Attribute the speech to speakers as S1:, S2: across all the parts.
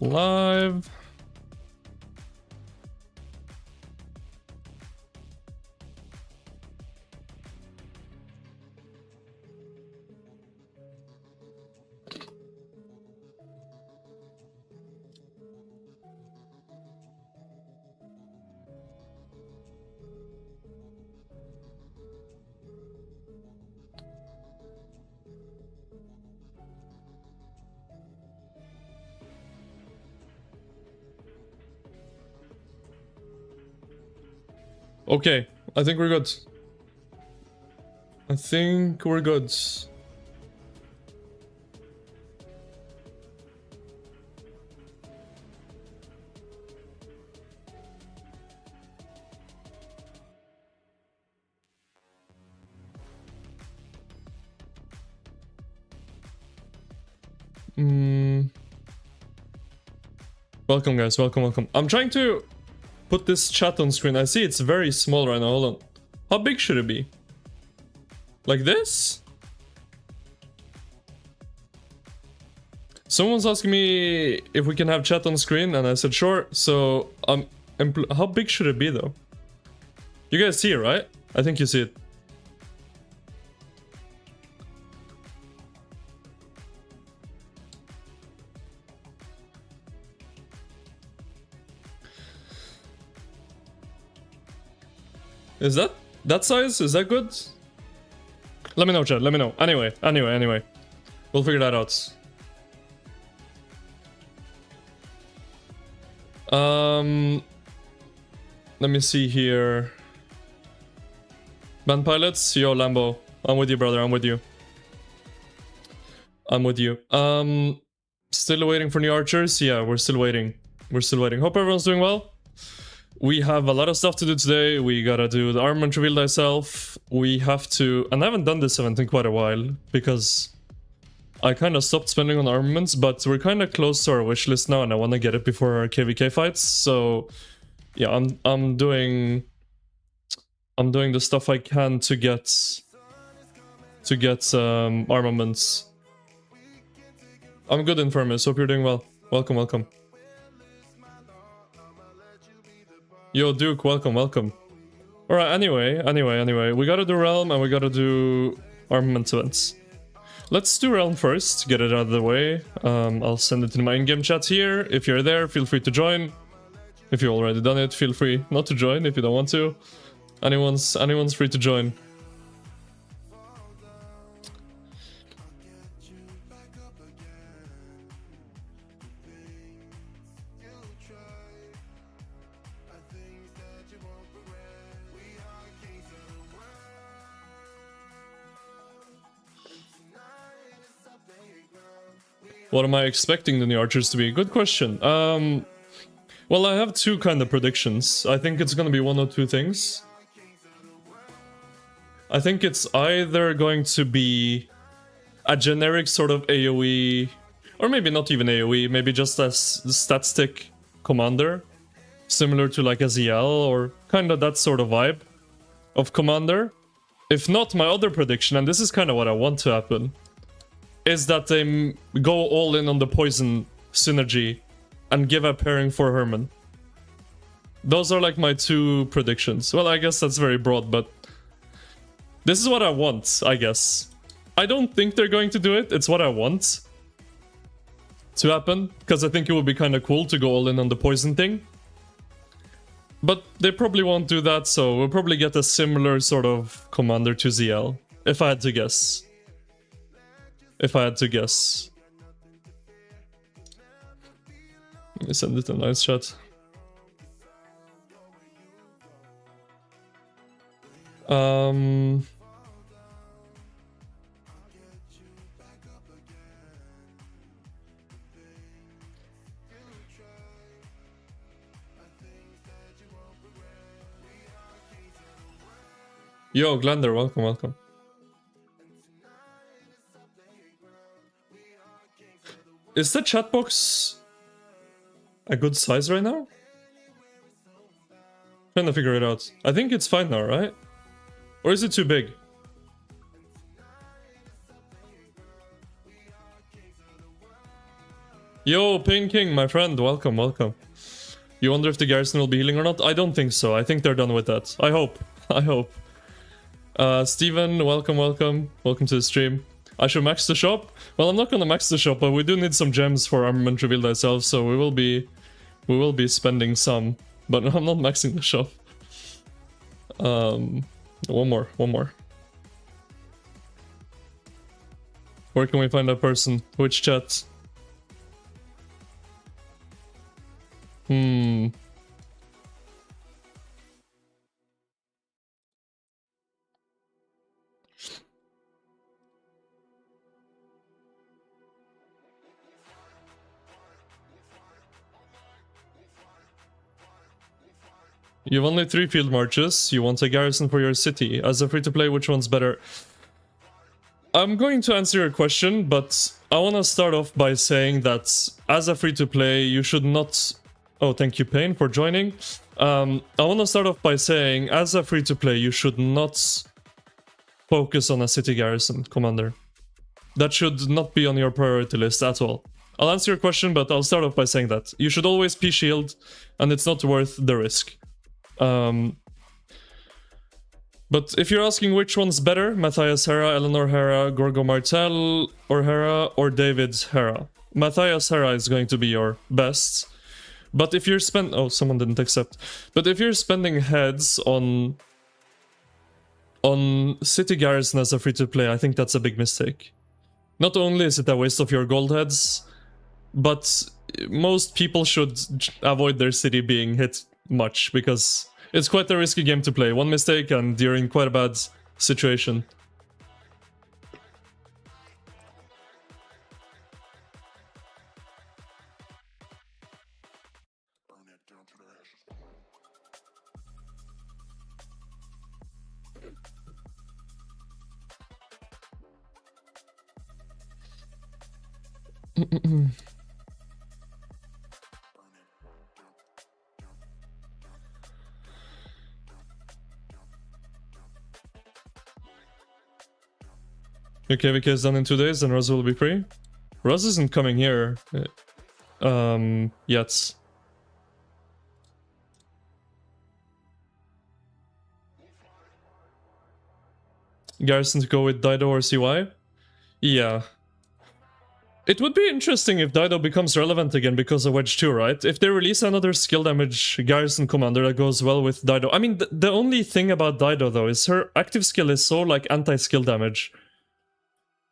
S1: Live. Okay, I think we're good. I think we're good. Welcome guys, welcome. I'm trying to put this chat on screen. I see it's very small right now, hold on. How big should it be? Like this? Someone's asking me if we can have chat on screen and I said sure, so how big should it be though? You guys see it, right? I think you see it. Is that size? Is that good? Let me know, chat. Let me know. Anyway. We'll figure that out. Let me see here. Band pilots? Yo, Lambo. I'm with you, brother. I'm with you. Still waiting for new archers? Yeah, we're still waiting. Hope everyone's doing well. We have a lot of stuff to do today. We gotta do the armament reveal thyself. We have to... And I haven't done this event in quite a while, because I kind of stopped spending on armaments, but we're kind of close to our wish list now, and I want to get it before our KVK fights. So, yeah, I'm doing the stuff I can to get armaments. I'm good, Infirmus. Hope you're doing well. Welcome. Yo, Duke, welcome. Alright, anyway, we gotta do Realm and we gotta do armament events. Let's do Realm first, get it out of the way. I'll send it in my in-game chat here. If you're there, feel free to join. If you've already done it, feel free not to join if you don't want to. Anyone's free to join. What am I expecting the new archers to be? Good question. Well, I have two kind of predictions. I think it's gonna be one or two things. I think it's either going to be a generic sort of AoE, or maybe not even AoE, maybe just a stat stick commander, similar to like a ZL, or kind of that sort of vibe of commander. If not, my other prediction, and this is kind of what I want to happen, is that they go all in on the poison synergy and give a pairing for Herman. Those are like my two predictions. Well, I guess that's very broad, but this is what I want, I guess. I don't think they're going to do it. It's what I want to happen, because I think it would be kind of cool to go all in on the poison thing. But they probably won't do that, so we'll probably get a similar sort of commander to ZL, if I had to guess. Let me send it in nice chat. Yo, Glender, welcome. Is the chat box a good size right now? Trying to figure it out. I think it's fine now, right? Or is it too big? Yo, Pain King, my friend, welcome, welcome. You wonder if the garrison will be healing or not? I don't think so. I think they're done with that. I hope. I hope. Steven, welcome, welcome. Welcome to the stream. I should max the shop? Well, I'm not gonna max the shop, but we do need some gems for armament reveal thyself, so we will be spending some. But I'm not maxing the shop. One more. Where can we find that person? Which chat? You have only 3 field marches. You want a garrison for your city. As a free-to-play, which one's better? I'm going to answer your question, but I want to start off by saying that as a free-to-play, you should not... Oh, thank you, Payne, for joining. I want to start off by saying, as a free-to-play, you should not focus on a city garrison, Commander. That should not be on your priority list at all. I'll answer your question, but I'll start off by saying that. You should always P-shield, and it's not worth the risk. But if you're asking which one's better, Matthias Hera, Eleanor Hera, Gorgo Martel or Hera, or David Hera, Matthias Hera is going to be your best. But if you're oh, someone didn't accept. But if you're spending heads on city garrison as a free-to-play, I think that's a big mistake. Not only is it a waste of your gold heads, but most people should avoid their city being hit much, because it's quite a risky game to play. One mistake and you're in quite a bad situation. Your KVK is done in 2 days and Roz will be free? Roz isn't coming here yet. Garrison to go with Dido or CY? Yeah. It would be interesting if Dido becomes relevant again because of Wedge 2, right? If they release another skill damage Garrison commander that goes well with Dido. I mean, the only thing about Dido though is her active skill is so like anti-skill damage.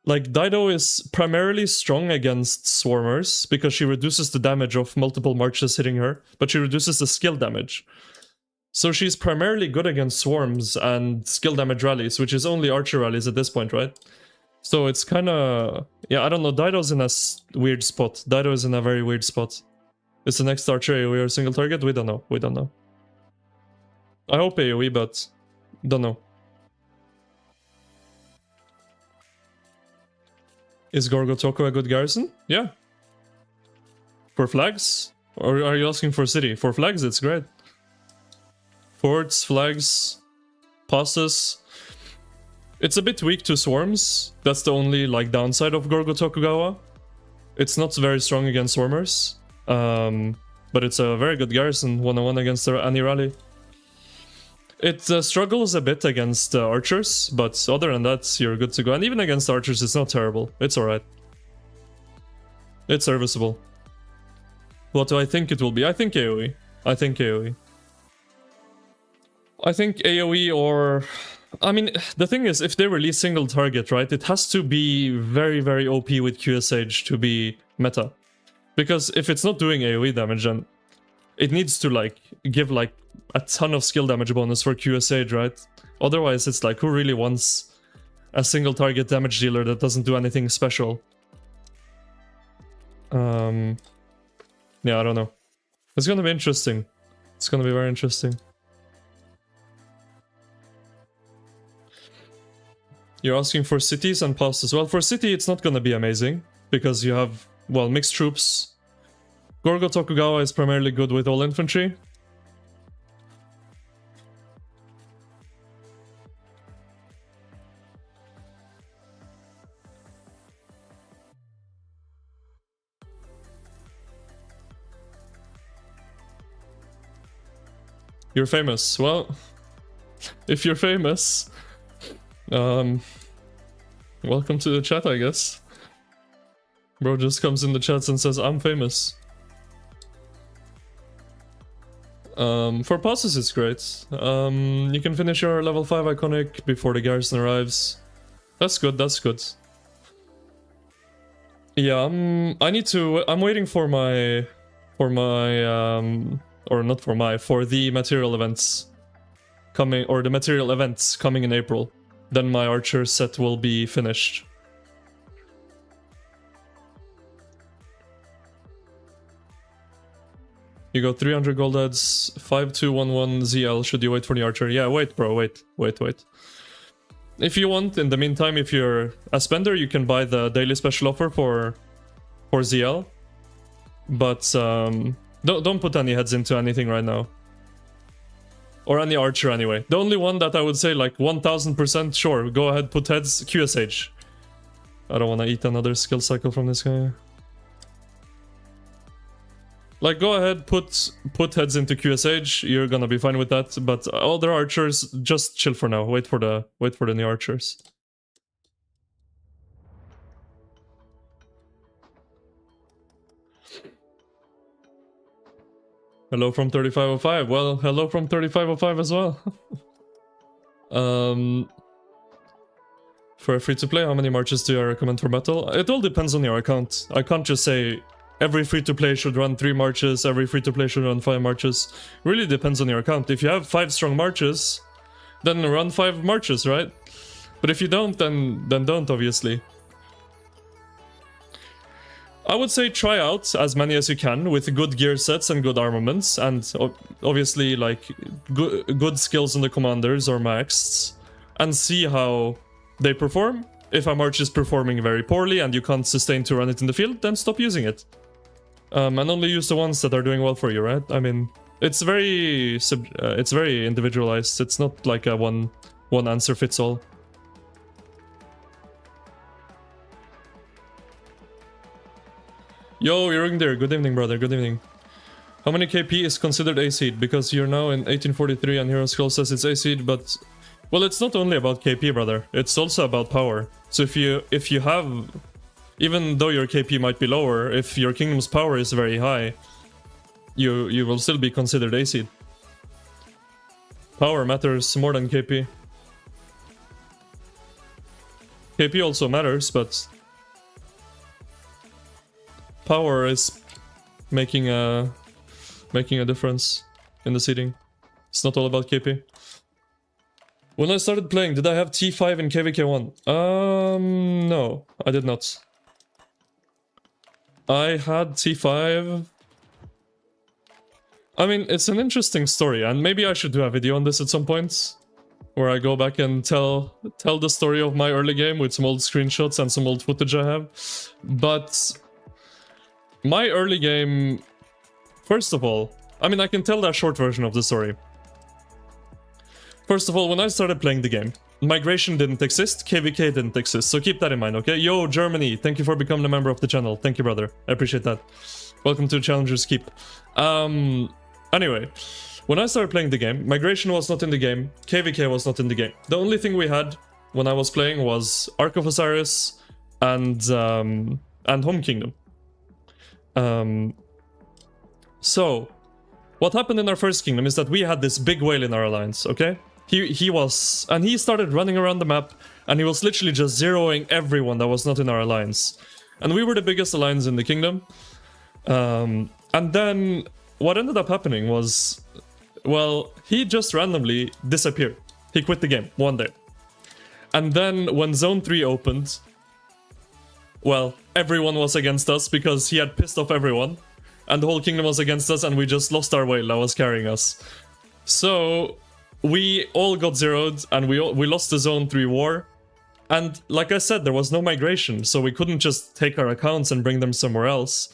S1: Like, Dido is primarily strong against Swarmers, because she reduces the damage of multiple marches hitting her, but she reduces the skill damage. So she's primarily good against Swarms and skill damage rallies, which is only Archer rallies at this point, right? So it's kinda... Yeah, I don't know, Dido's in a weird spot. Dido is in a very weird spot. Is the next Archer AoE or single target? We don't know, we don't know. I hope AoE, but... don't know. Is Gorgo Toko a good garrison? Yeah. For flags? Or are you asking for city? For flags, it's great. Forts, flags, passes. It's a bit weak to swarms. That's the only like downside of Gorgo Tokugawa. It's not very strong against swarmers. But it's a very good garrison, 1-on-1 against any rally. It struggles a bit against archers, but other than that, you're good to go. And even against archers, it's not terrible. It's alright. It's serviceable. What do I think it will be? I think AoE. I think AoE. I think AoE or... I mean, the thing is, if they release single target, right, it has to be very, very OP with QSH to be meta. Because if it's not doing AoE damage, then it needs to, like, give, like, a ton of skill damage bonus for QSH, right? Otherwise, it's like, who really wants a single target damage dealer that doesn't do anything special? Yeah, I don't know. It's gonna be interesting. It's gonna be very interesting. You're asking for cities and passes. Well, for city, it's not gonna be amazing, because you have, well, mixed troops. Gorgo Tokugawa is primarily good with all infantry. You're famous. Well, if you're famous, welcome to the chat, I guess. Bro just comes in the chats and says, I'm famous. For bosses, it's great. You can finish your level 5 iconic before the garrison arrives. That's good, that's good. Yeah, I'm waiting for my... For the material events coming, or the material events coming in April. Then my archer set will be finished. You got 300 gold heads, 5211 ZL. Should you wait for the archer? Yeah, wait, bro, wait. If you want, in the meantime, if you're a spender, you can buy the daily special offer for ZL. But don't put any heads into anything right now. Or any archer anyway. The only one that I would say like 1000% sure, go ahead, put heads, QSH. I don't want to eat another skill cycle from this guy. Like, go ahead, put heads into QSH, you're gonna be fine with that, but other archers, just chill for now. Wait for the new archers. Hello from 3505. Well, hello from 3505 as well. For a free-to-play, how many marches do I recommend for battle? It all depends on your account. I can't just say every free-to-play should run 3 marches, every free-to-play should run 5 marches. Really depends on your account. If you have 5 strong marches, then run 5 marches, right? But if you don't, then don't, obviously. I would say try out as many as you can with good gear sets and good armaments, and obviously like good skills on the commanders or maxed, and see how they perform. If a march is performing very poorly and you can't sustain to run it in the field, then stop using it. And only use the ones that are doing well for you, right? I mean, it's very individualized. It's not like a one answer fits all. Yo, you're in there. Good evening, brother. Good evening. How many KP is considered A seed? Because you're now in 1843 and Hero Scroll says it's A seed, but... Well, it's not only about KP, brother. It's also about power. So if you have... Even though your KP might be lower, if your kingdom's power is very high, you will still be considered A seed. Power matters more than KP. KP also matters, but... Power is making a difference in the seeding. It's not all about KP. When I started playing, did I have T5 in KVK1? No, I did not. I had T5. I mean, it's an interesting story, and maybe I should do a video on this at some point, where I go back and tell the story of my early game with some old screenshots and some old footage I have. But my early game, first of all, I mean, I can tell that short version of the story. First of all, when I started playing the game, migration didn't exist, KVK didn't exist, so keep that in mind, okay? Yo, Germany, thank you for becoming a member of the channel. Thank you, brother. I appreciate that. Welcome to Challengers Keep. Anyway, when I started playing the game, migration was not in the game, KVK was not in the game. The only thing we had when I was playing was Ark of Osiris and Home Kingdom. So, what happened in our first kingdom is that we had this big whale in our alliance, okay? He started running around the map, and he was literally just zeroing everyone that was not in our alliance. And we were the biggest alliance in the kingdom. And then, what ended up happening was, well, he just randomly disappeared. He quit the game one day. And then, when Zone 3 opened, well, everyone was against us because he had pissed off everyone. And the whole kingdom was against us, and we just lost our whale that was carrying us. So we all got zeroed, and we lost the Zone 3 war. And like I said, there was no migration, so we couldn't just take our accounts and bring them somewhere else.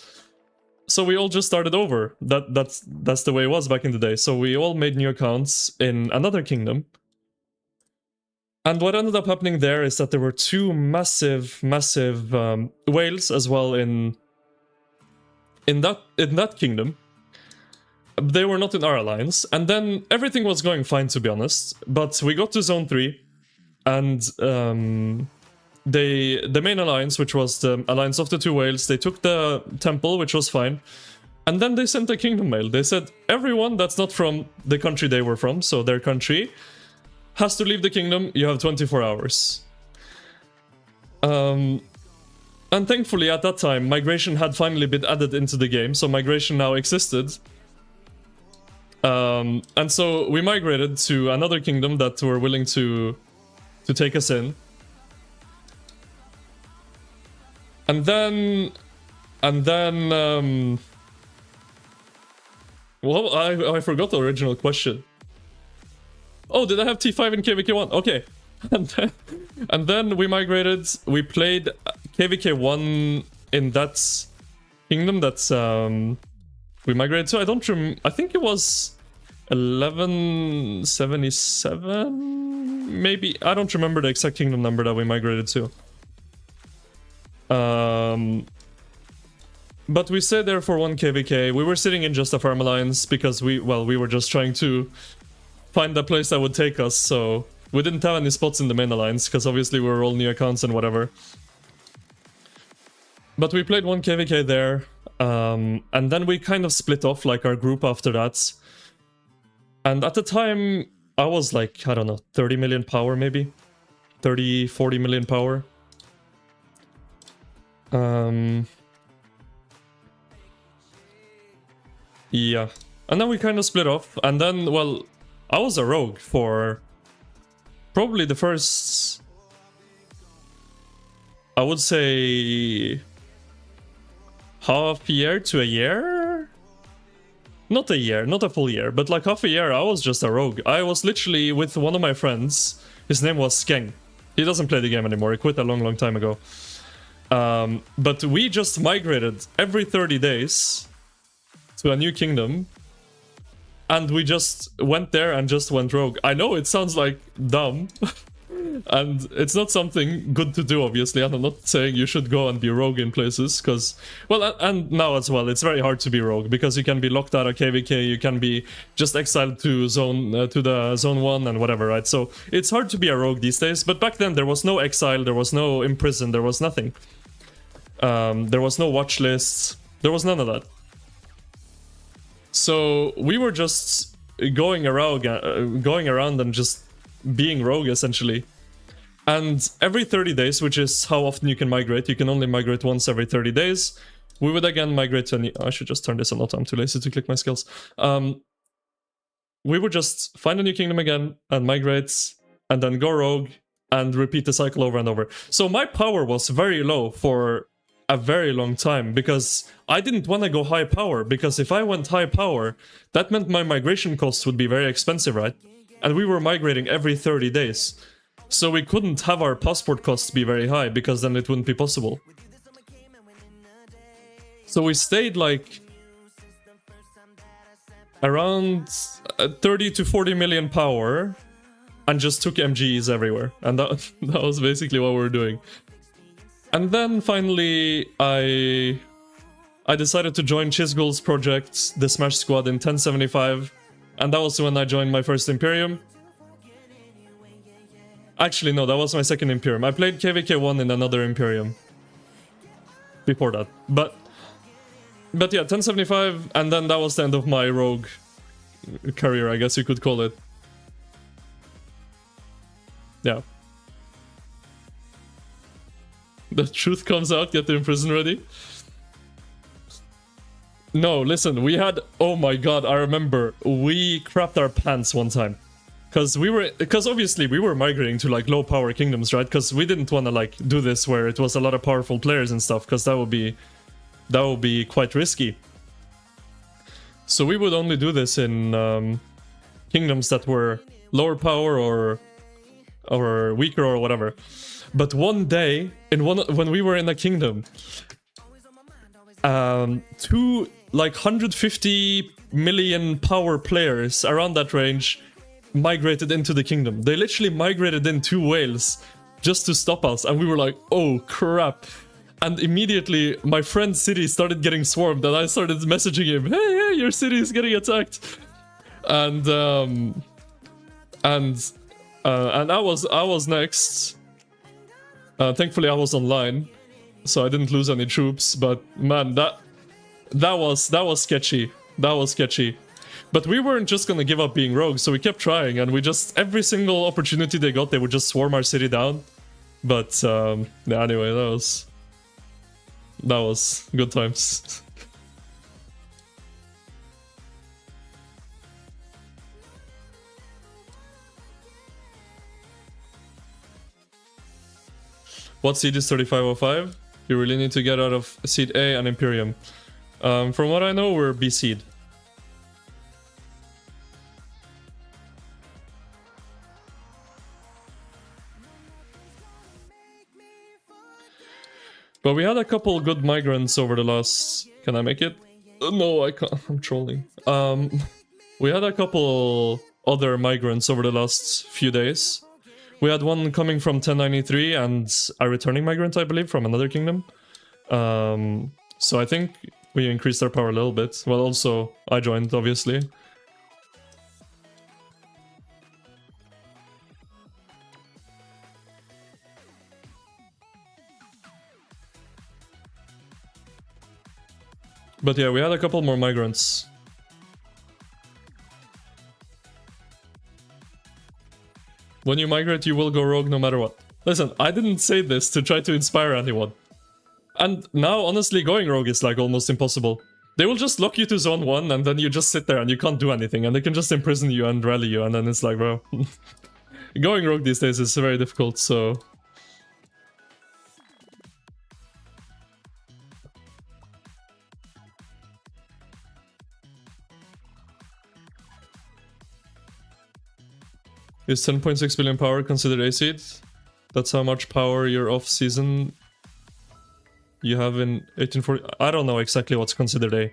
S1: So we all just started over. That's the way it was back in the day. So we all made new accounts in another kingdom. And what ended up happening there is that there were 2 massive whales as well in that kingdom. They were not in our alliance, and then everything was going fine, to be honest. But we got to Zone 3, and the main alliance, which was the Alliance of the Two Whales, they took the temple, which was fine. And then they sent a kingdom mail. They said everyone that's not from the country they were from, so their country, has to leave the kingdom. You have 24 hours. And thankfully at that time, migration had finally been added into the game, so migration now existed. And so we migrated to another kingdom that were willing to take us in. And then well, I forgot the original question. Oh, did I have T5 in KVK1? Okay. And then we migrated. We played KVK1 in that kingdom that's we migrated to. I think it was 1177, maybe. I don't remember the exact kingdom number that we migrated to. But we stayed there for 1 KVK. We were sitting in just a farm alliance because we were just trying to find a place that would take us, so we didn't have any spots in the main alliance because obviously we were all new accounts and whatever. But we played 1 KVK there, and then we kind of split off, like, our group after that. And at the time, I was like, I don't know, 30 million power maybe? 30, 40 million power. Yeah. And then we kind of split off, and then, well, I was a rogue for probably the first, I would say, half year to a year? Not a year, not a full year, but like half a year I was just a rogue. I was literally with one of my friends. His name was Skeng. He doesn't play the game anymore, he quit a long time ago. But we just migrated every 30 days to a new kingdom, and we just went there and just went rogue. I know it sounds like dumb, and it's not something good to do, obviously, and I'm not saying you should go and be rogue in places, because, well, and now as well, it's very hard to be rogue, because you can be locked out of KVK, you can be just exiled to the zone 1 and whatever, right? So it's hard to be a rogue these days, but back then there was no exile, there was no imprison, there was nothing. There was no watch lists, there was none of that. So we were just going around and just being rogue, essentially. And every 30 days, which is how often you can migrate, you can only migrate once every 30 days, we would again migrate to I should just turn this on, I'm too lazy to click my skills. We would just find a new kingdom again, and migrate, and then go rogue, and repeat the cycle over and over. So my power was very low for a very long time, because I didn't want to go high power, because if I went high power, that meant my migration costs would be very expensive, right? And we were migrating every 30 days. So we couldn't have our passport costs be very high, because then it wouldn't be possible. So we stayed like around 30 to 40 million power and just took MGs everywhere. And that was basically what we were doing. And then finally I decided to join Chizgul's project, the Smash Squad, in 1075. And that was when I joined my first Imperium. Actually, no, that was my second Imperium. I played KVK1 in another Imperium before that. But yeah, 1075, and then that was the end of my rogue career, I guess you could call it. Yeah. The truth comes out, get the imprison ready. No, listen, we had... Oh my god, I remember. We crapped our pants one time. Because obviously we were migrating to like low power kingdoms, right? Because we didn't want to like do this where it was a lot of powerful players and stuff, because that would be quite risky. So we would only do this in kingdoms that were lower power or weaker or whatever. But one day, when we were in a kingdom, two like 150 million power players around that range migrated into the kingdom. They literally migrated in 2 whales just to stop us, and we were like, oh crap. And immediately my friend's city started getting swarmed, and I started messaging him, hey your city is getting attacked. And I was next. Thankfully I was online, so I didn't lose any troops, but man, that was sketchy. That was sketchy. But we weren't just gonna give up being rogues, so we kept trying, and we just, every single opportunity they got, they would just swarm our city down. But yeah, anyway, that was good times. What seed is 3505? You really need to get out of seed A and Imperium. From what I know, we're B seed. But we had a couple good migrants over the last... Can I make it? No, I can't. I'm trolling. We had a couple other migrants over the last few days. We had one coming from 1093 and a returning migrant, I believe, from another kingdom. So I think we increased our power a little bit. Well, also, I joined, obviously. But yeah, we had a couple more migrants. When you migrate, you will go rogue no matter what. Listen, I didn't say this to try to inspire anyone. And now, honestly, going rogue is like almost impossible. They will just lock you to zone 1 and then you just sit there and you can't do anything. And they can just imprison you and rally you, and then it's like, bro. Going rogue these days is very difficult, so... Is 10.6 billion power considered A seed? That's how much power your off-season you have in 1840. I don't know exactly what's considered A.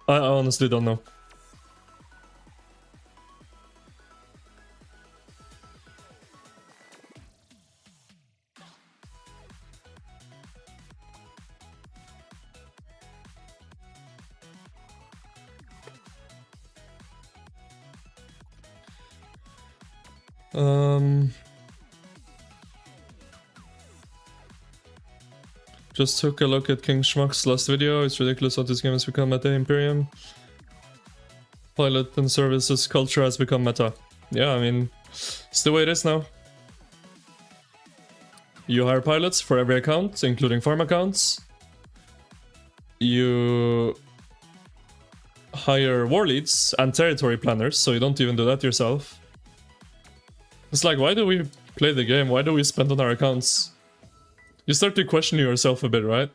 S1: I honestly don't know. Just took a look at King Schmuck's last video. It's ridiculous how this game has become meta. Imperium pilot and services culture has become meta. Yeah, I mean, it's the way it is now. You hire pilots for every account, including farm accounts. You hire war leads and territory planners, so you don't even do that yourself. It's like, why do we play the game? Why do we spend on our accounts? You start to question yourself a bit, right?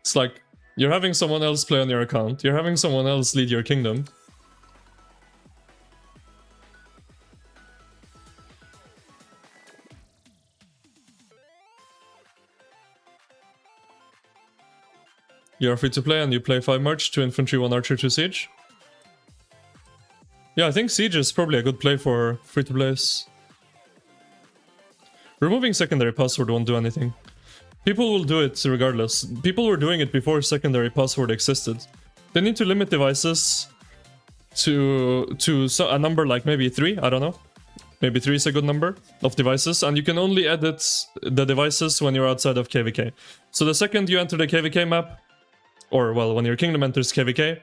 S1: It's like, you're having someone else play on your account, you're having someone else lead your kingdom. You are free to play and you play 5 March, 2 Infantry, 1 Archer, 2 Siege. Yeah, I think Siege is probably a good play for free-to-plays. Removing secondary password won't do anything. People will do it regardless. People were doing it before secondary password existed. They need to limit devices to a number like maybe 3, I don't know. Maybe 3 is a good number of devices, and you can only edit the devices when you're outside of KVK. So the second you enter the KVK map, or well, when your kingdom enters KVK,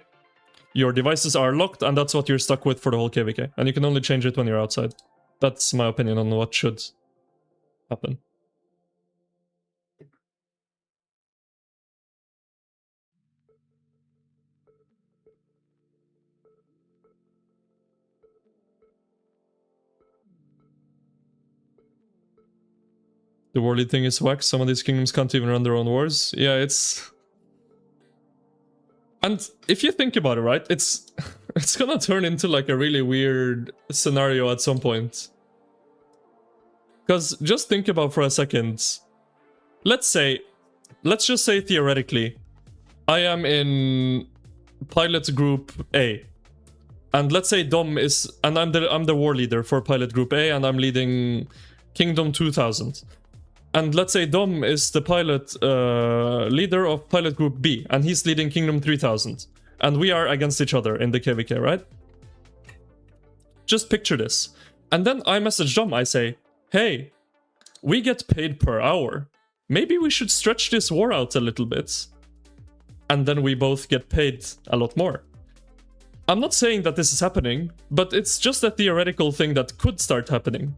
S1: your devices are locked, and that's what you're stuck with for the whole KVK. And you can only change it when you're outside. That's my opinion on what should happen. The war lead thing is whack. Some of these kingdoms can't even run their own wars. Yeah, it's... And if you think about it, right, it's gonna turn into like a really weird scenario at some point. Because just think about for a second. Let's just say theoretically, I am in pilot group A. And let's say Dom is, and I'm the war leader for pilot group A, and I'm leading Kingdom 2000. And let's say Dom is the pilot leader of pilot group B, and he's leading Kingdom 3000. And we are against each other in the KVK, right? Just picture this. And then I message Dom, I say, hey, we get paid per hour. Maybe we should stretch this war out a little bit. And then we both get paid a lot more. I'm not saying that this is happening, but it's just a theoretical thing that could start happening.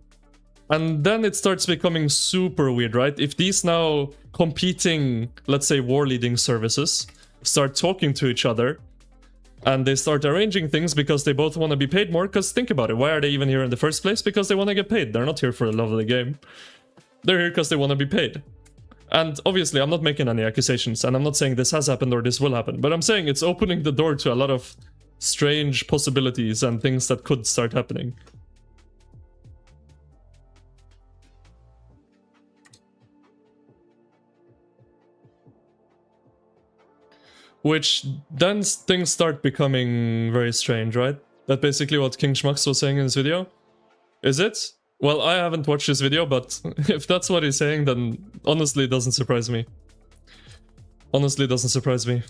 S1: And then it starts becoming super weird, right? If these now competing, let's say, war leading services start talking to each other and they start arranging things because they both want to be paid more, because think about it, why are they even here in the first place? Because they want to get paid. They're not here for the love of the game. They're here because they want to be paid. And obviously, I'm not making any accusations, and I'm not saying this has happened or this will happen, but I'm saying it's opening the door to a lot of strange possibilities and things that could start happening. Which then things start becoming very strange, right? That's basically what King Schmucks was saying in his video. Is it? Well, I haven't watched this video, but if that's what he's saying, then honestly it doesn't surprise me. Honestly, it doesn't surprise me.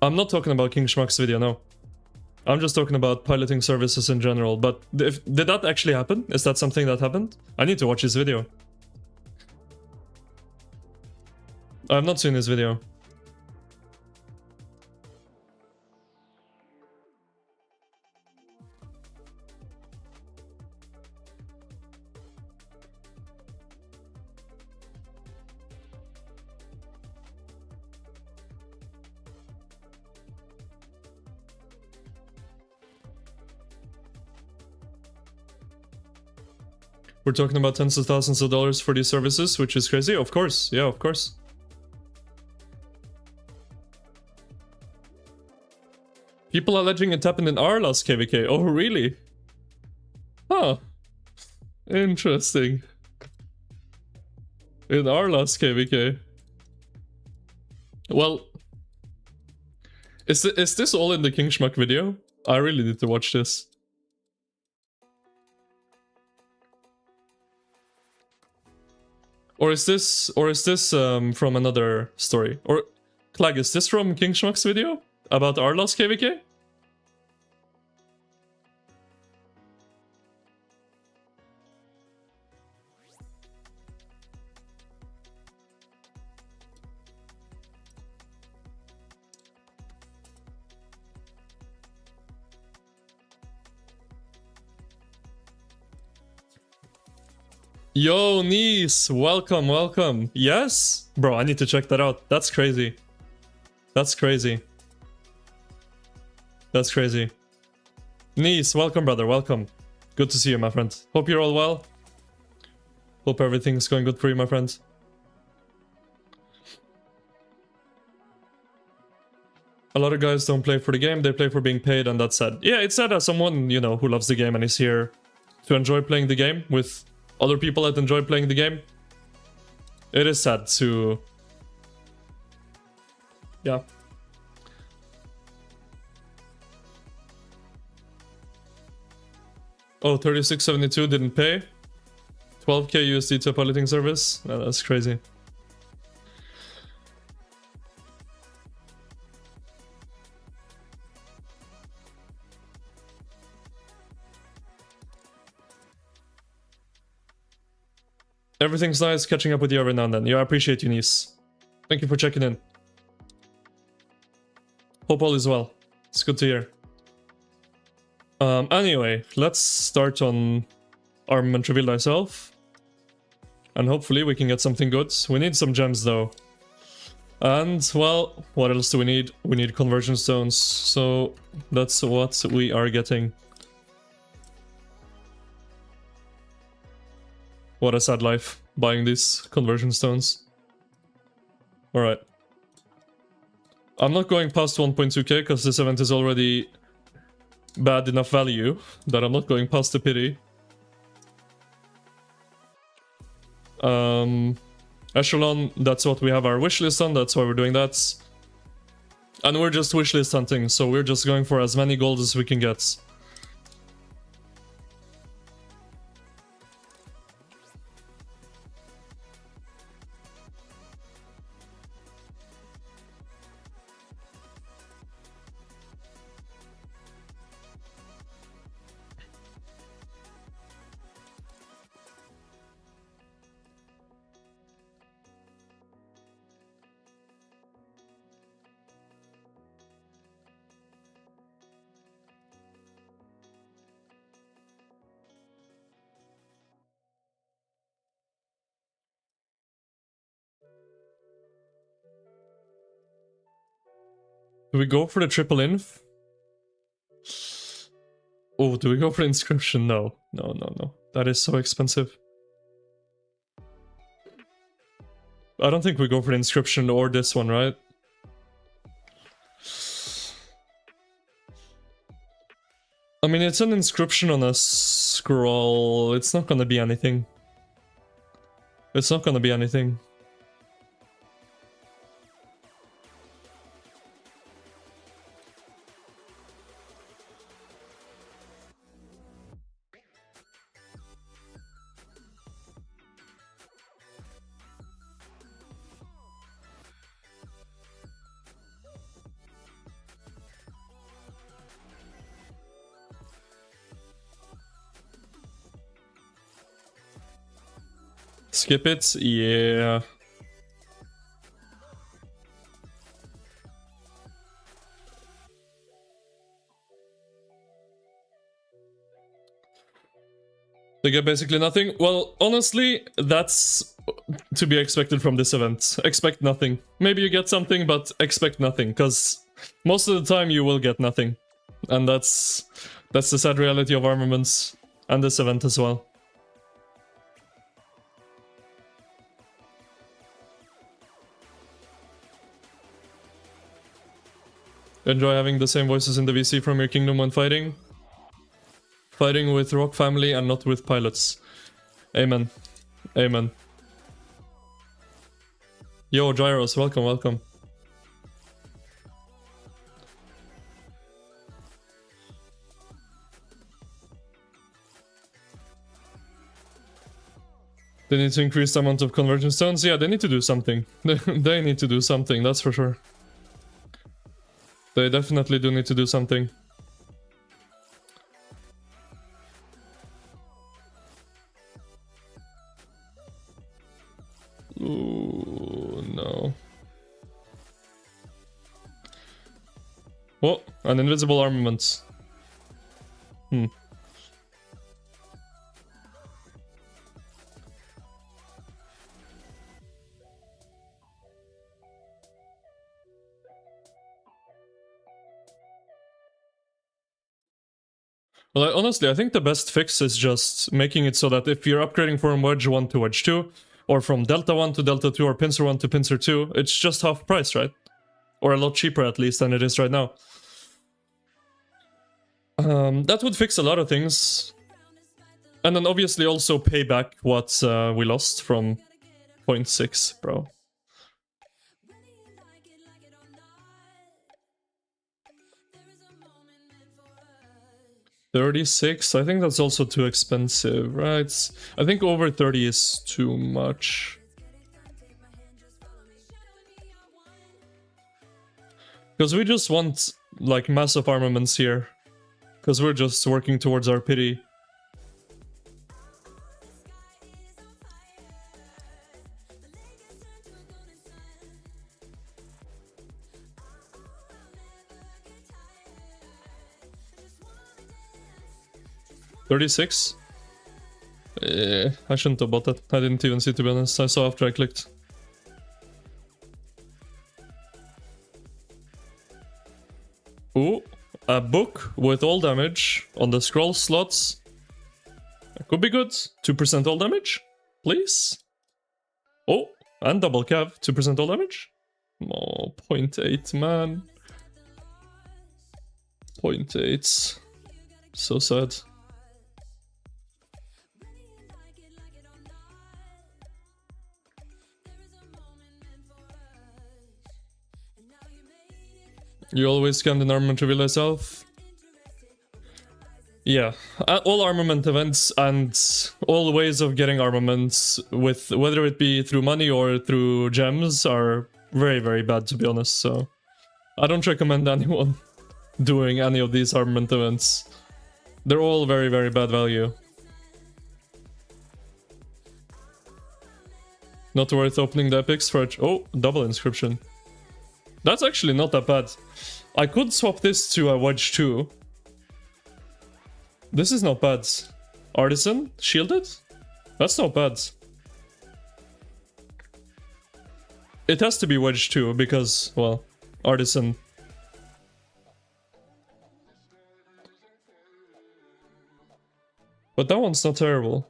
S1: I'm not talking about King Schmucks' video, no. I'm just talking about piloting services in general, but did that actually happen? Is that something that happened? I need to watch his video. I have not seen his video. We're talking about tens of thousands of dollars for these services, which is crazy. Of course, yeah, of course. People alleging it happened in our last KVK. Oh, really? Huh. Interesting. In our last KVK. Well, is this all in the King Schmuck video? I really need to watch this. Or is this from another story? Or Clag, is this from King Schmuck's video about our last KVK? Yo, niece, welcome, welcome. Yes? Bro, I need to check that out. That's crazy. That's crazy. That's crazy. Niece, welcome, brother, welcome. Good to see you, my friend. Hope you're all well. Hope everything's going good for you, my friend. A lot of guys don't play for the game, they play for being paid, and that's sad. Yeah, it's sad as someone, you know, who loves the game and is here to enjoy playing the game with other people that enjoy playing the game. It is sad to... Yeah. Oh, 3672 didn't pay. 12k USD to a piloting service. Oh, that's crazy. Everything's nice, catching up with you every now and then. Yeah, I appreciate you, niece. Thank you for checking in. Hope all is well. It's good to hear. Anyway, let's start on Armament Reveal Thyself. And hopefully we can get something good. We need some gems though. And, well, what else do we need? We need conversion stones. So that's what we are getting. What a sad life, buying these conversion stones. Alright. I'm not going past 1.2k because this event is already bad enough value that I'm not going past the pity. Echelon, that's what we have our wishlist on, that's why we're doing that. And we're just wishlist hunting, so we're just going for as many gold as we can get. Do we go for the triple inf? Oh, do we go for inscription? No. No. That is so expensive. I don't think we go for inscription or this one, right? I mean, it's an inscription on a scroll. It's not gonna be anything. It's not gonna be anything. Skip it? Yeah. They get basically nothing? Well, honestly, that's to be expected from this event. Expect nothing. Maybe you get something, but expect nothing, because most of the time you will get nothing. And that's the sad reality of armaments, and this event as well. Enjoy having the same voices in the VC from your kingdom when fighting. Fighting with Rock Family and not with pilots. Amen. Amen. Yo, Gyros, welcome, welcome. They need to increase the amount of conversion stones? Yeah, they need to do something. They need to do something, that's for sure. They definitely do need to do something. Ooh, no. Oh, an invisible armament. Well, honestly, I think the best fix is just making it so that if you're upgrading from Wedge 1 to Wedge 2, or from Delta 1 to Delta 2, or Pincer 1 to Pincer 2, it's just half price, right? Or a lot cheaper, at least, than it is right now. That would fix a lot of things. And then obviously also pay back what we lost from 0.6, bro. 36? I think that's also too expensive, right? I think over 30 is too much. Because we just want, like, massive armaments here. Because we're just working towards our pity. $36? I shouldn't have bought that. I didn't even see, to be honest. I saw after I clicked. Ooh, a book with all damage on the scroll slots. That could be good. 2% all damage, please. Oh, and double cav, 2% all damage. Oh, 0.8, man. 0.8. So sad. You always scan an armament reveal yourself? Yeah, all armament events and all ways of getting armaments, with whether it be through money or through gems, are very, very bad, to be honest, so I don't recommend anyone doing any of these armament events. They're all very, very bad value. Not worth opening the epics for a... Oh, double inscription. That's actually not that bad. I could swap this to a Wedge 2. This is not bad. Artisan? Shielded? That's not bad. It has to be Wedge 2 because, well, Artisan But that one's not terrible.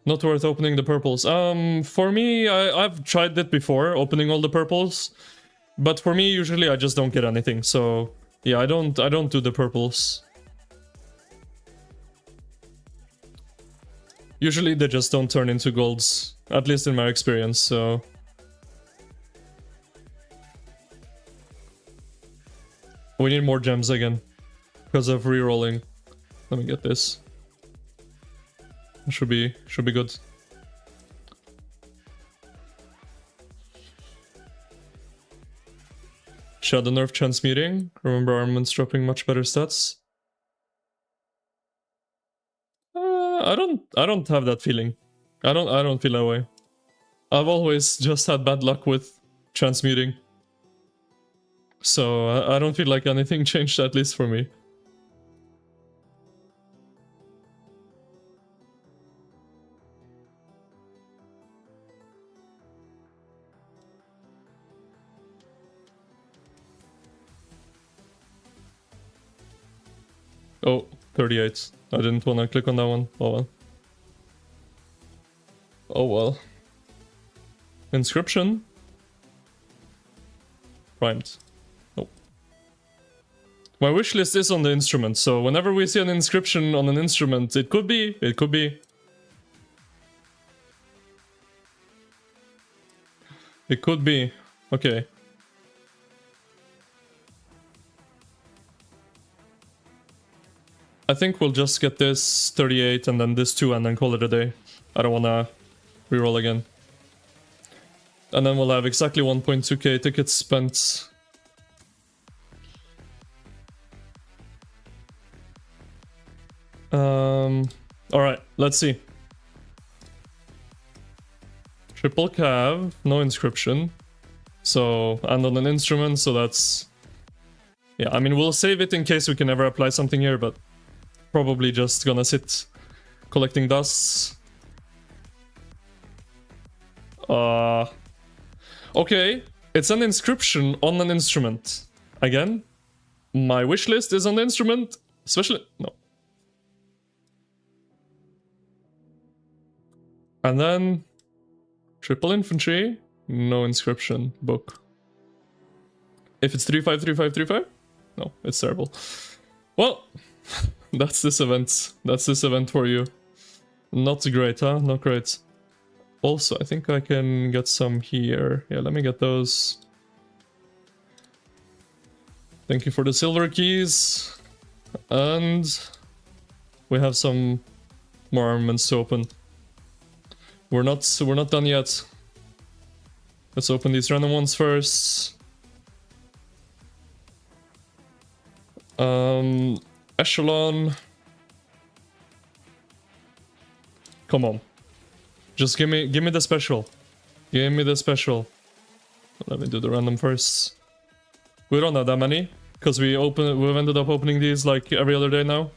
S1: Not worth opening the purples. For me, I've tried it before, opening all the purples. But for me, usually I just don't get anything, so... Yeah, I don't do the purples. Usually they just don't turn into golds, at least in my experience, so... We need more gems again, because of re-rolling. Let me get this. Should be good. Shadow nerf transmuting. Remember armaments dropping much better stats. I don't have that feeling. I don't feel that way. I've always just had bad luck with transmuting. So I don't feel like anything changed, at least for me. Oh, 38. I didn't want to click on that one. Oh well. Oh well. Inscription. Primed. Oh. My wishlist is on the instrument, so whenever we see an inscription on an instrument, it could be, it could be. It could be. Okay. I think we'll just get this 38 and then this 2 and then call it a day. I don't wanna reroll again. And then we'll have exactly 1.2k tickets spent. Alright, let's see. Triple cav, no inscription. So, and on an instrument, so that's... Yeah, I mean, we'll save it in case we can ever apply something here, but... Probably just gonna sit collecting dust. Okay, it's an inscription on an instrument. Again, my wishlist is on the instrument, especially... No. And then... Triple infantry, no inscription, book. If it's 353535? No, it's terrible. Well... That's this event. That's this event for you. Not great, huh? Not great. Also, I think I can get some here. Yeah, let me get those. Thank you for the silver keys. And we have some more armaments to open. We're not done yet. Let's open these random ones first. Echelon. Come on. Just give me the special. Give me the special. Let me do the random first. We don't have that many, because we've ended up opening these like every other day now.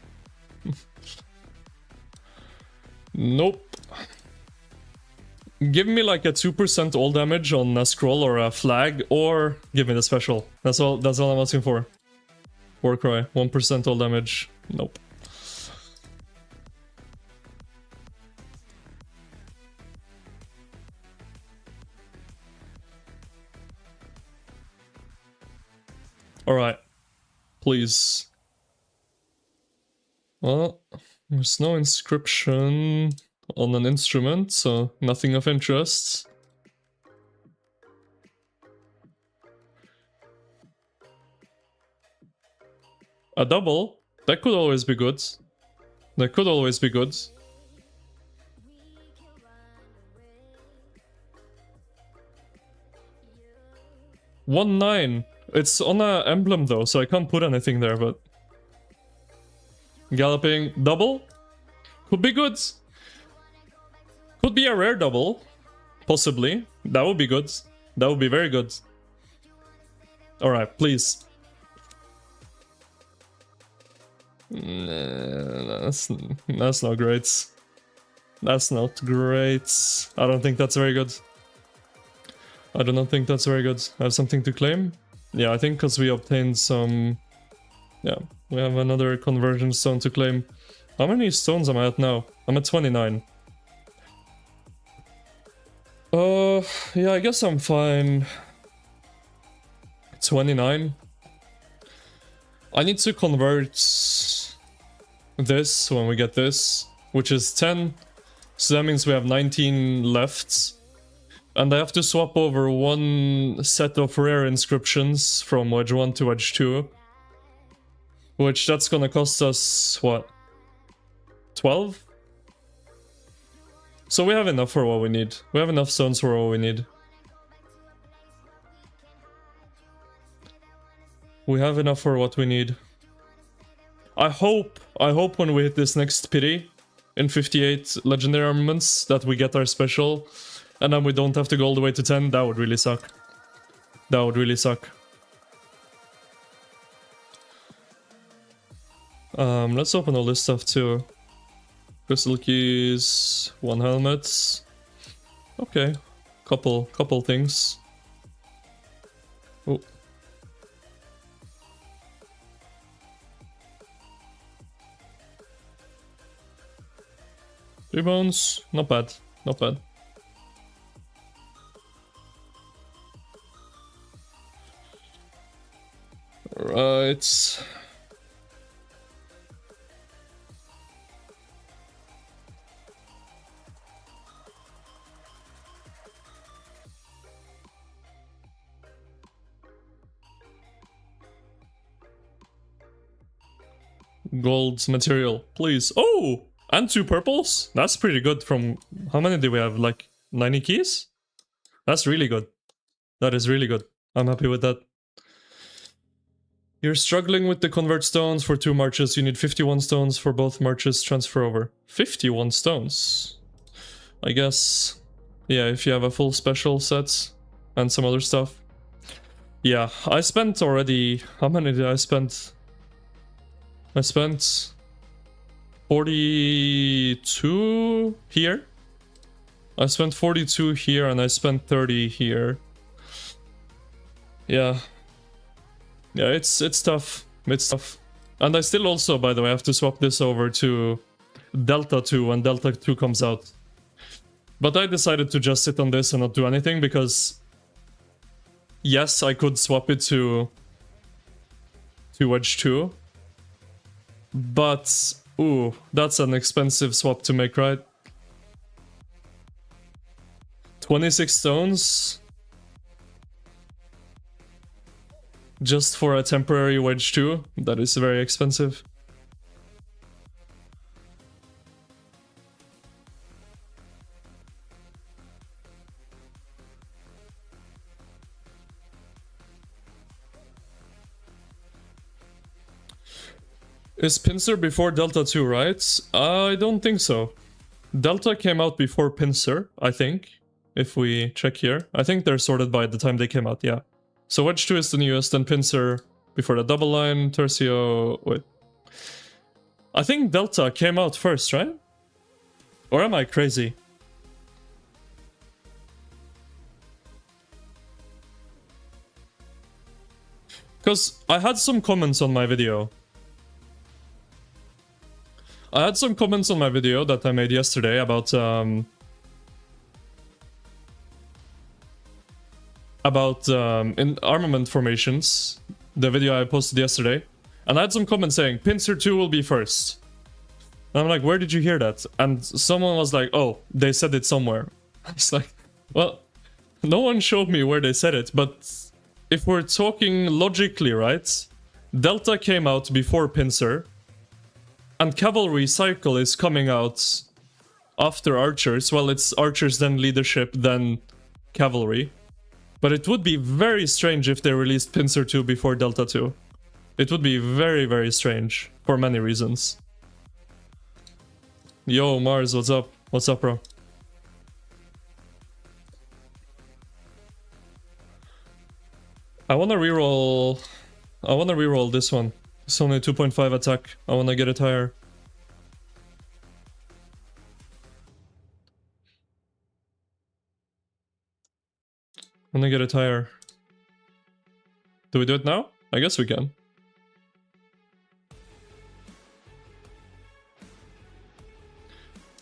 S1: Nope. Give me like a 2% all damage on a scroll or a flag, or give me the special. That's all I'm asking for. Warcry, 1% all damage. Nope. Alright. Please. Well, there's no inscription on an instrument, so nothing of interest. A double? That could always be good. That could always be good. $1.9. It's on a emblem though, so I can't put anything there, but... Galloping double? Could be good. Could be a rare double. Possibly. That would be good. That would be very good. Alright, please. That's not great. That's not great. I don't think that's very good. I do not think that's very good. I have something to claim? Yeah, I think because we obtained some Yeah, we have another conversion stone to claim. How many stones am I at now? I'm at 29. Yeah, I guess I'm fine. 29. I need to convert this when we get this, which is 10. So that means we have 19 left. And I have to swap over one set of rare inscriptions from Wedge 1 to Wedge 2. Which that's gonna cost us, what? 12? So we have enough for what we need. We have enough stones for what we need. We have enough for what we need. I hope when we hit this next pity in 58 legendary armaments that we get our special and then we don't have to go all the way to 10. That would really suck. That would really suck. Let's open all this stuff too. Crystal keys, 1 helmet. Okay, couple things. Oh. Three bones, not bad, not bad. Right. Gold material, please. Oh! And 2 purples? That's pretty good from... How many do we have? Like 90 keys? That's really good. That is really good. I'm happy with that. You're struggling with the convert stones for 2 marches. You need 51 stones for both marches. Transfer over. 51 stones? I guess... Yeah, if you have a full special set and some other stuff. Yeah, I spent already... How many did I spend? I spent 42 here. I spent 42 here and I spent 30 here. Yeah. Yeah, it's tough. It's tough. And I still also, by the way, have to swap this over to Delta 2 when Delta 2 comes out. But I decided to just sit on this and not do anything because... Yes, I could swap it to Wedge 2. But, ooh, that's an expensive swap to make, right? 26 stones? Just for a temporary Wedge 2? That is very expensive. Is Pincer before Delta 2, right? I don't think so. Delta came out before Pincer, I think. If we check here. I think they're sorted by the time they came out, yeah. So Wedge 2 is the newest, then Pincer before the double line, Tercio... Wait. I think Delta came out first, right? Or am I crazy? Because I had some comments on my video. I had some comments on my video that I made yesterday about in armament formations, the video I posted yesterday, and I had some comments saying Pincer 2 will be first. And I'm like, where did you hear that? And someone was like, oh, they said it somewhere. It's like, well, no one showed me where they said it, but if we're talking logically, right? Delta came out before Pincer. And Cavalry Cycle is coming out after Archers. Well, it's Archers, then Leadership, then Cavalry. But it would be very strange if they released Pincer 2 before Delta 2. It would be very, very strange. For many reasons. Yo, Mars, what's up? What's up, bro? I wanna reroll this one. It's only 2.5 attack. I wanna get it higher. I wanna get it higher. Do we do it now? I guess we can.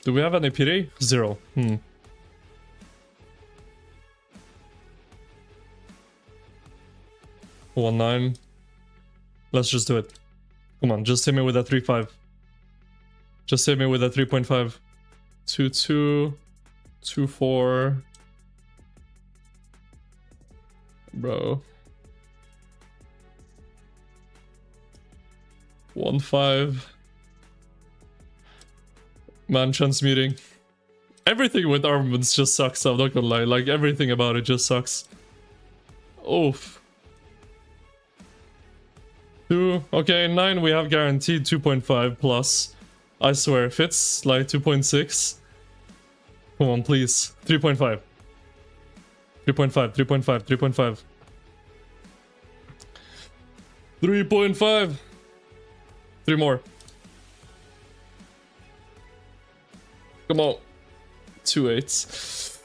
S1: Do we have any pity? 0. 1-9. Let's just do it. Come on, just hit me with a 3-5. Just hit me with a 3.5. 2-2. 2-4. Bro. 1-5. Man, transmuting. Everything with armaments just sucks, I'm not gonna lie. Like, everything about it just sucks. Oof. 2. Okay, 9 we have guaranteed 2.5 plus. I swear, if it's like 2.6. Come on, please. 3.5. 3.5, 3.5, 3.5. 3.5. 3 more. Come on. 2-8.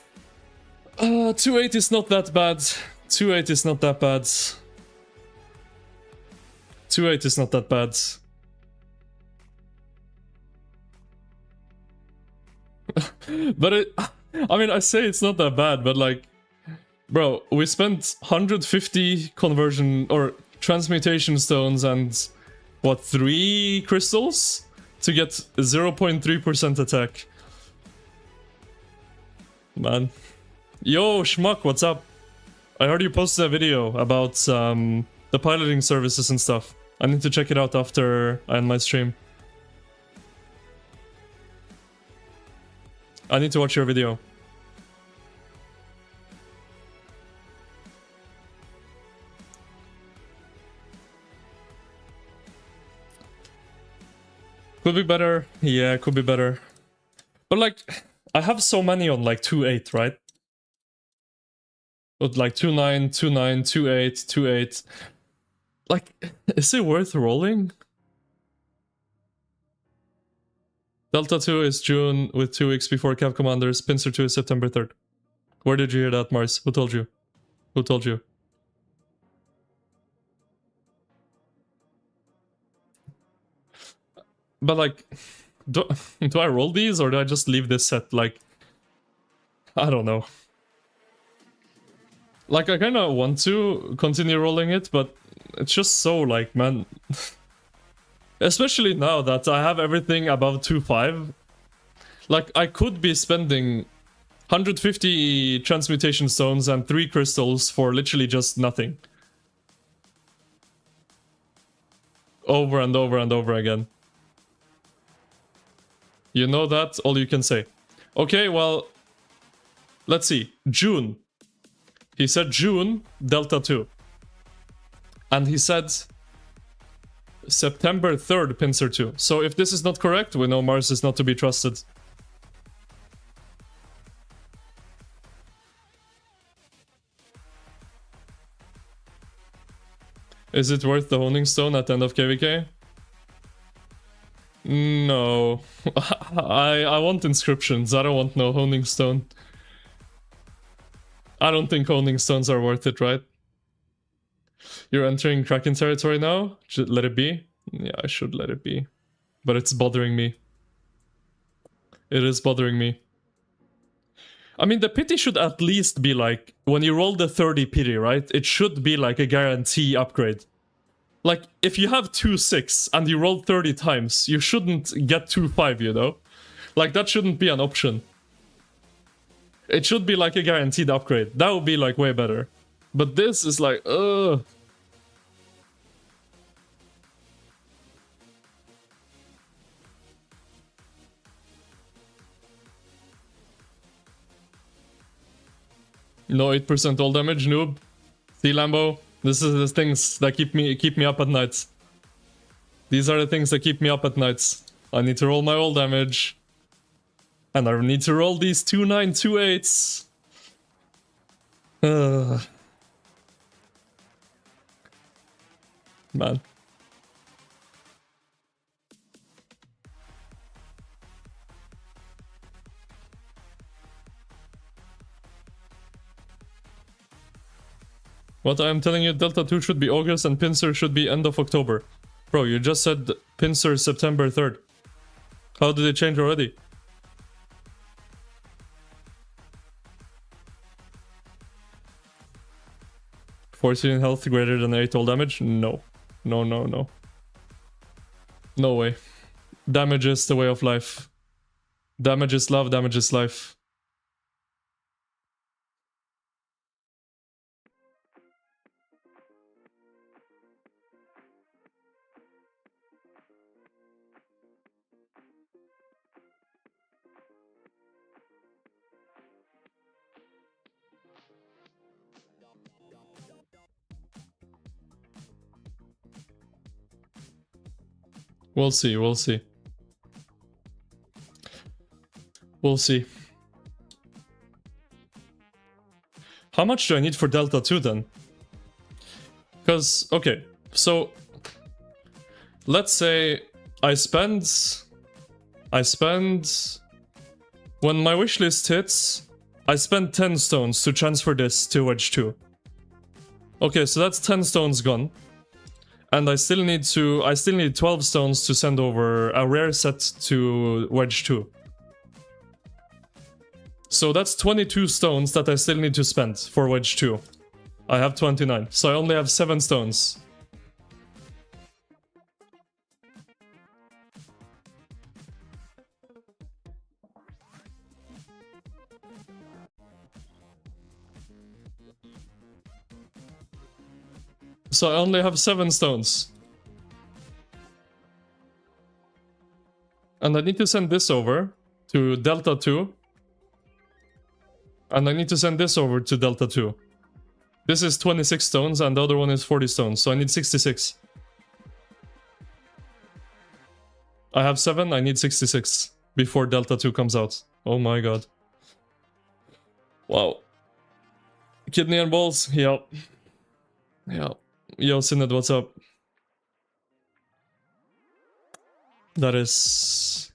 S1: 2-8 is not that bad. 2-8 is not that bad. 2-8 is not that bad. But it... I mean, I say it's not that bad, but like... Bro, we spent 150 conversion or transmutation stones and... What, 3 crystals? To get 0.3% attack. Man. Yo, Schmuck, what's up? I heard you posted a video about the piloting services and stuff. I need to check it out after I end my stream. I need to watch your video. Could be better. Yeah, could be better. But like, I have so many on like 2-8, right? With like 2-9, 2-9, 2-8, 2-8. Like, is it worth rolling? Delta 2 is June with 2 weeks before Cav Commanders. Pincer 2 is September 3rd. Where did you hear that, Mars? Who told you? Who told you? But like, do I roll these or do I just leave this set? Like, I don't know. Like, I kind of want to continue rolling it, but it's just so like, man. Especially now that I have everything above 2.5. Like, I could be spending 150 transmutation stones and 3 crystals for literally just nothing. Over and over and over again. You know that? All you can say. Okay, well, let's see. June. He said June, Delta 2. And he said September 3rd, Pincer 2. So if this is not correct, we know Mars is not to be trusted. Is it worth the honing stone at the end of KVK? No. I want inscriptions. I don't want no honing stone. I don't think honing stones are worth it, right? You're entering Kraken territory now? Should let it be? Yeah, I should let it be. But it's bothering me. It is bothering me. I mean, the pity should at least be like, when you roll the 30 pity, right? It should be like a guarantee upgrade. Like, if you have 2-6 and you roll 30 times, you shouldn't get 2-5, you know? Like, that shouldn't be an option. It should be like a guaranteed upgrade. That would be like way better. But this is like, ugh. No 8% all damage, noob. See, Lambo? This is the things that keep me up at nights. These are the things that keep me up at nights. I need to roll my all damage. And I need to roll these 2-9, 2-8s. Man. What I am telling you, Delta 2 should be August and Pincer should be end of October. Bro, you just said Pincer September 3rd. How did it change already? 14 health greater than 8 all damage? No. No, no, no. No way. Damage is the way of life. Damage is love, damage is life. We'll see, we'll see. We'll see. How much do I need for Delta 2 then? Because, okay, so let's say I spend, when my wishlist hits, I spend 10 stones to transfer this to Wedge 2. Okay, so that's 10 stones gone. And I still need 12 stones to send over a rare set to Wedge 2. So that's 22 stones that I still need to spend for Wedge 2. I have 29, so I only have 7 stones. So I only have 7 stones. And I need to send this over to Delta 2. And I need to send this over to Delta 2. This is 26 stones and the other one is 40 stones, so I need 66. I have 7, I need 66 before Delta 2 comes out. Oh my god. Wow. Kidney and balls? Yep. Yeah. Yo, Synod, what's up? That is...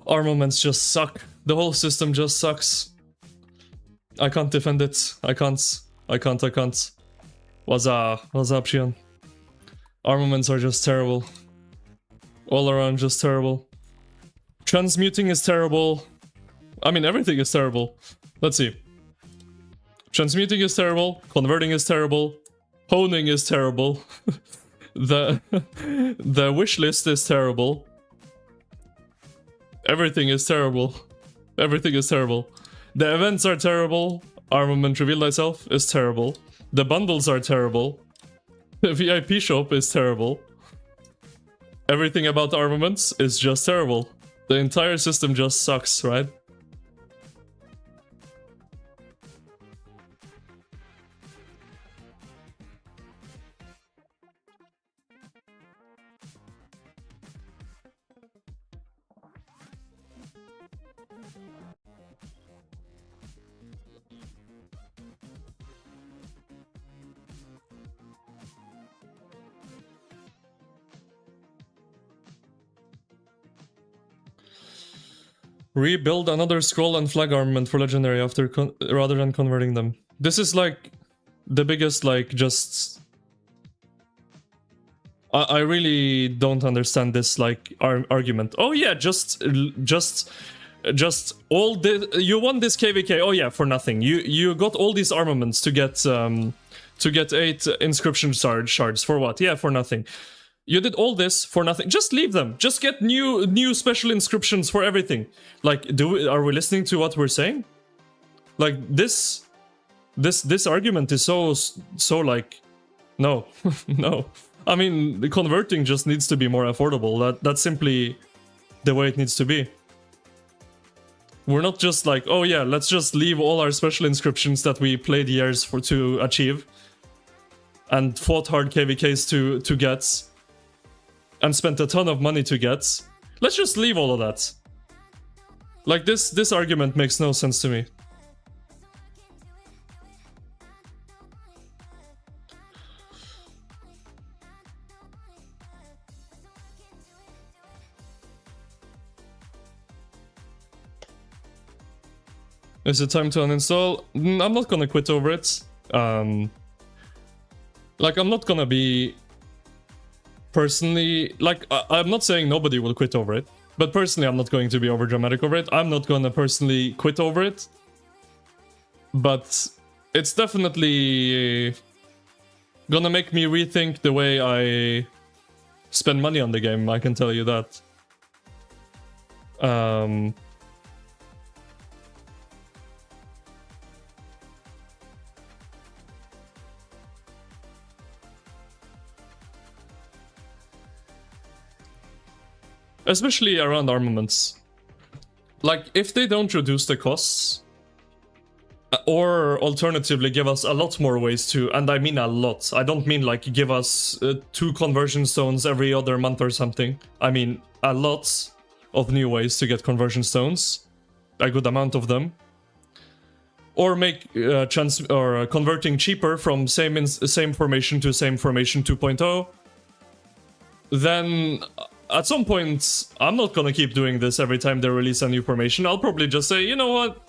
S1: Armaments just suck. The whole system just sucks. I can't defend it. I can't. What's up, Shion? Armaments are just terrible. All around just terrible. Transmuting is terrible. I mean, everything is terrible. Let's see. Transmuting is terrible. Converting is terrible. Honing is terrible. the wish list is terrible. Everything is terrible. Everything is terrible. The events are terrible. Armament Reveal Thyself is terrible. The bundles are terrible. The VIP shop is terrible. Everything about armaments is just terrible. The entire system just sucks, right? Rebuild another scroll and flag armament for legendary after rather than converting them. This is like the biggest like just... I really don't understand this like argument. Oh yeah, just all the you won this KVK. Oh yeah, for nothing. You got all these armaments to get 8 inscription shards for what? Yeah, for nothing. You did all this for nothing. Just leave them. Just get new special inscriptions for everything. Like, are we listening to what we're saying? Like this argument is so like, no, no. I mean, the converting just needs to be more affordable. That's simply the way it needs to be. We're not just like, oh yeah, let's just leave all our special inscriptions that we played years to achieve and fought hard KVKs to get. And spent a ton of money to get. Let's just leave all of that. Like this argument makes no sense to me. Is it time to uninstall? I'm not gonna quit over it. Like, I'm not gonna be... Personally, like, I'm not saying nobody will quit over it. But personally, I'm not going to be over dramatic over it. I'm not gonna personally quit over it. But it's definitely gonna make me rethink the way I spend money on the game, I can tell you that. Especially around armaments. Like, if they don't reduce the costs, or alternatively give us a lot more ways to, and I mean a lot. I don't mean like give us 2 conversion stones every other month or something. I mean a lot of new ways to get conversion stones, a good amount of them. Or make converting cheaper from same formation to same formation 2.0. Then at some point, I'm not gonna keep doing this every time they release a new formation. I'll probably just say, you know what?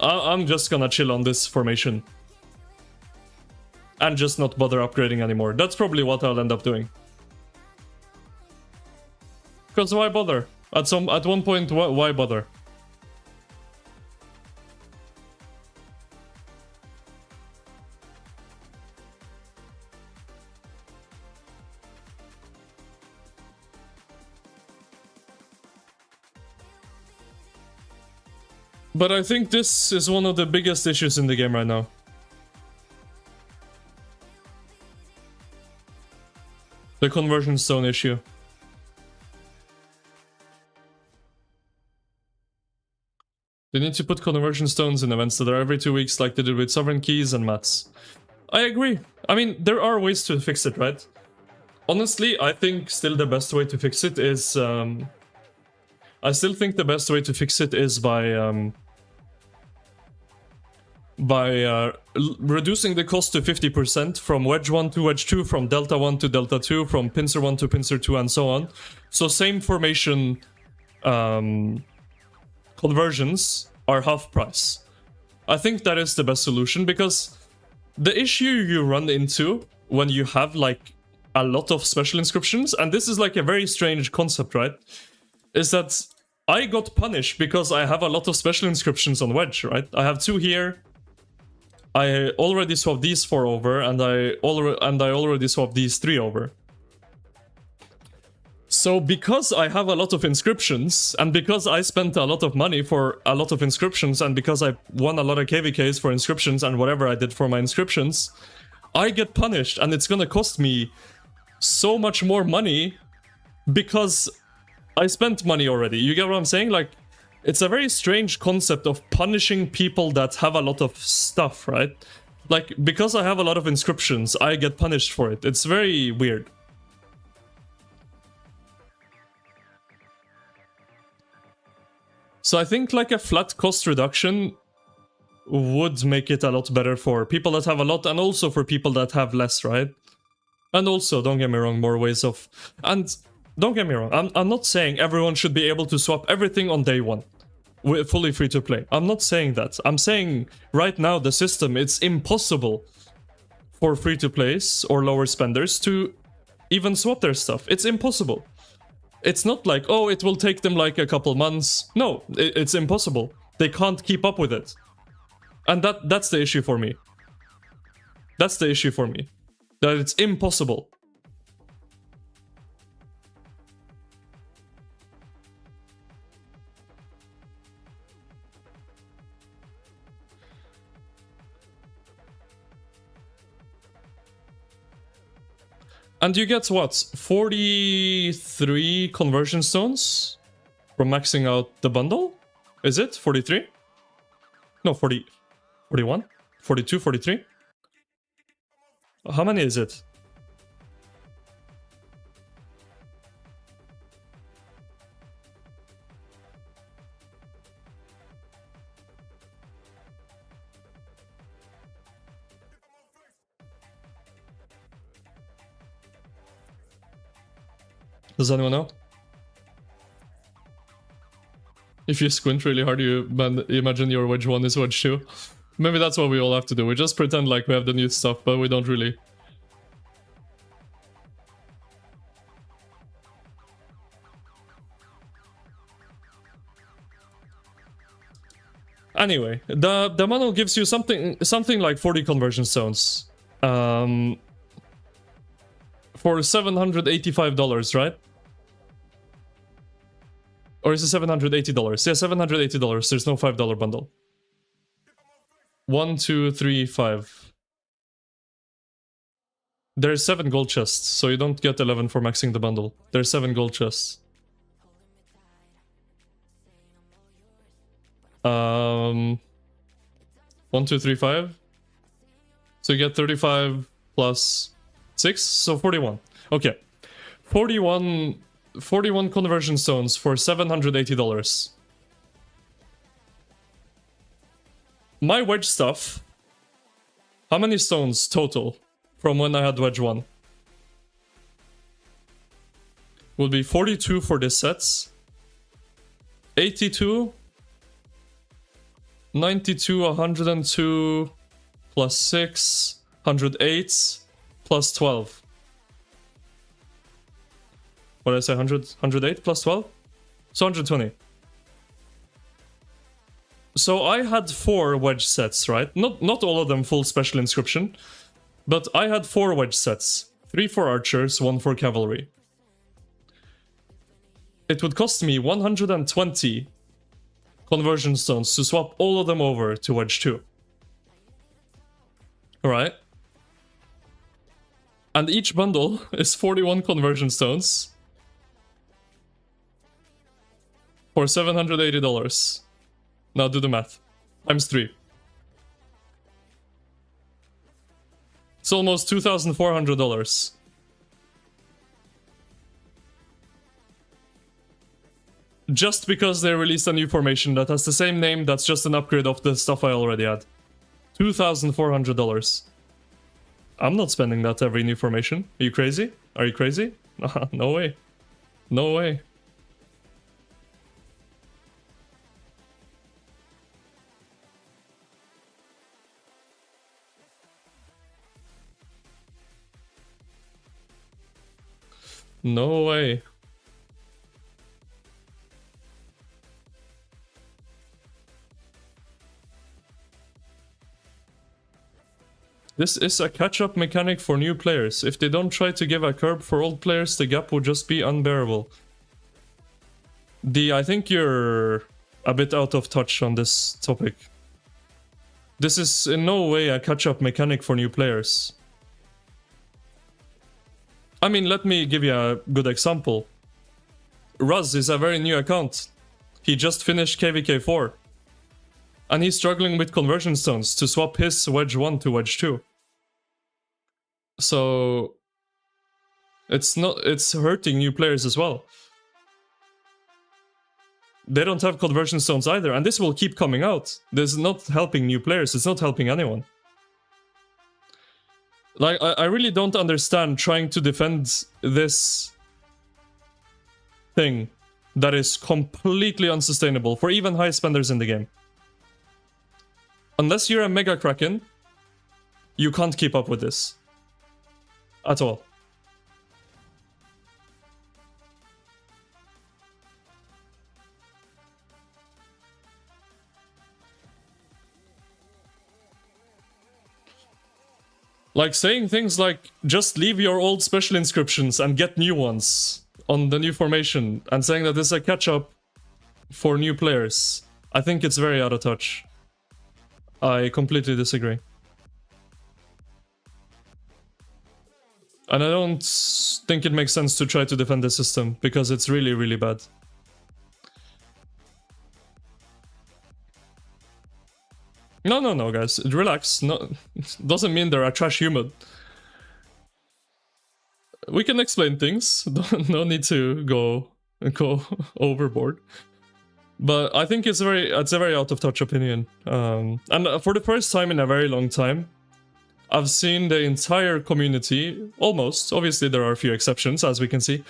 S1: I'm just gonna chill on this formation. And just not bother upgrading anymore. That's probably what I'll end up doing. Because why bother? At one point, why bother? But I think this is one of the biggest issues in the game right now. The conversion stone issue. They need to put conversion stones in events that are every 2 weeks like they did with sovereign keys and mats. I agree. I mean, there are ways to fix it, right? Honestly, I think still the best way to fix it is... I still think the best way to fix it is by reducing the cost to 50% from Wedge 1 to Wedge 2, from Delta 1 to Delta 2, from Pincer 1 to Pincer 2, and so on. So same formation conversions are half price. I think that is the best solution, because the issue you run into when you have like a lot of special inscriptions, and this is like a very strange concept, right? Is that I got punished because I have a lot of special inscriptions on Wedge, right? I have 2 here. I already swapped these 4 over, and I already swapped these 3 over. So because I have a lot of inscriptions, and because I spent a lot of money for a lot of inscriptions, and because I won a lot of KVKs for inscriptions and whatever I did for my inscriptions, I get punished, and it's gonna cost me so much more money because I spent money already. You get what I'm saying? Like, it's a very strange concept of punishing people that have a lot of stuff, right? Like, because I have a lot of inscriptions, I get punished for it. It's very weird. So I think like a flat cost reduction would make it a lot better for people that have a lot, and also for people that have less, right? And also, don't get me wrong, more ways of... And don't get me wrong, I'm not saying everyone should be able to swap everything on day 1. Fully free to play. I'm not saying that. I'm saying right now the system, it's impossible for free to plays or lower spenders to even swap their stuff. It's impossible. It's not like, oh, it will take them like a couple months. No, it's impossible. They can't keep up with it. And that's the issue for me. That's the issue for me. That it's impossible. And you get what? 43 conversion stones from maxing out the bundle? Is it? 43? No, 40. 41? 42, 43? How many is it? Does anyone know? If you squint really hard, you imagine your Wedge 1 is Wedge 2. Maybe that's what we all have to do. We just pretend like we have the new stuff, but we don't really. Anyway, the manual gives you something like 40 conversion stones. For $785, right? Or is it $780? Yeah, $780. There's no $5 bundle. 1, 2, 3, 5. There's 7 gold chests, so you don't get 11 for maxing the bundle. There's 7 gold chests. 1, 2, 3, 5. So you get 35 plus 6, so 41. Okay. 41 conversion stones for $780. My wedge stuff. How many stones total from when I had wedge 1? Will be 42 for this sets. 82. 92, 102 plus 6, 108 plus 12. What did I say? 108 plus 12? So 120. So I had 4 wedge sets, right? Not all of them full special inscription, but I had 4 wedge sets. 3 for archers, 1 for cavalry. It would cost me 120 conversion stones to swap all of them over to wedge 2. Alright. And each bundle is 41 conversion stones for $780. Now do the math. Times 3. It's almost $2,400. Just because they released a new formation that has the same name that's just an upgrade of the stuff I already had. $2,400. I'm not spending that every new formation. Are you crazy? Are you crazy? No way. No way. No way. This is a catch-up mechanic for new players. If they don't try to give a curb for old players, the gap will just be unbearable. I think you're a bit out of touch on this topic. This is in no way a catch-up mechanic for new players. I mean, let me give you a good example. Raz is a very new account. He just finished KVK 4. And he's struggling with conversion stones to swap his wedge 1 to wedge 2. So it's hurting new players as well. They don't have conversion stones either, and this will keep coming out. This is not helping new players, it's not helping anyone. Like, I really don't understand trying to defend this thing that is completely unsustainable for even high spenders in the game. Unless you're a Mega Kraken, you can't keep up with this. At all. Like saying things like, just leave your old special inscriptions and get new ones on the new formation, and saying that this is a catch-up for new players. I think it's very out of touch. I completely disagree. And I don't think it makes sense to try to defend the system, because it's really, really bad. No, guys. Relax. No, doesn't mean they're a trash human. We can explain things. No need to go overboard. But I think it's a very out of touch opinion. And for the first time in a very long time, I've seen the entire community, almost, obviously there are a few exceptions as we can see,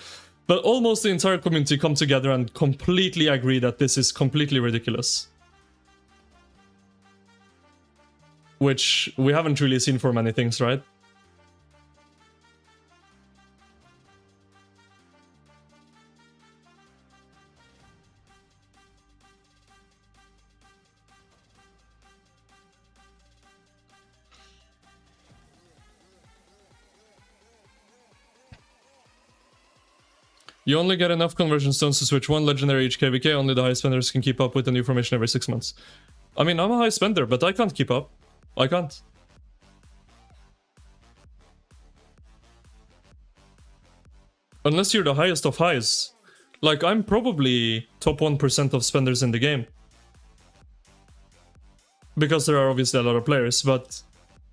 S1: but almost the entire community come together and completely agree that this is completely ridiculous. Which we haven't really seen for many things, right? You only get enough conversion stones to switch one legendary each KVK. Only the high spenders can keep up with a new formation every 6 months. I mean, I'm a high spender, but I can't keep up. I can't. Unless you're the highest of highs. Like, I'm probably top 1% of spenders in the game. Because there are obviously a lot of players, but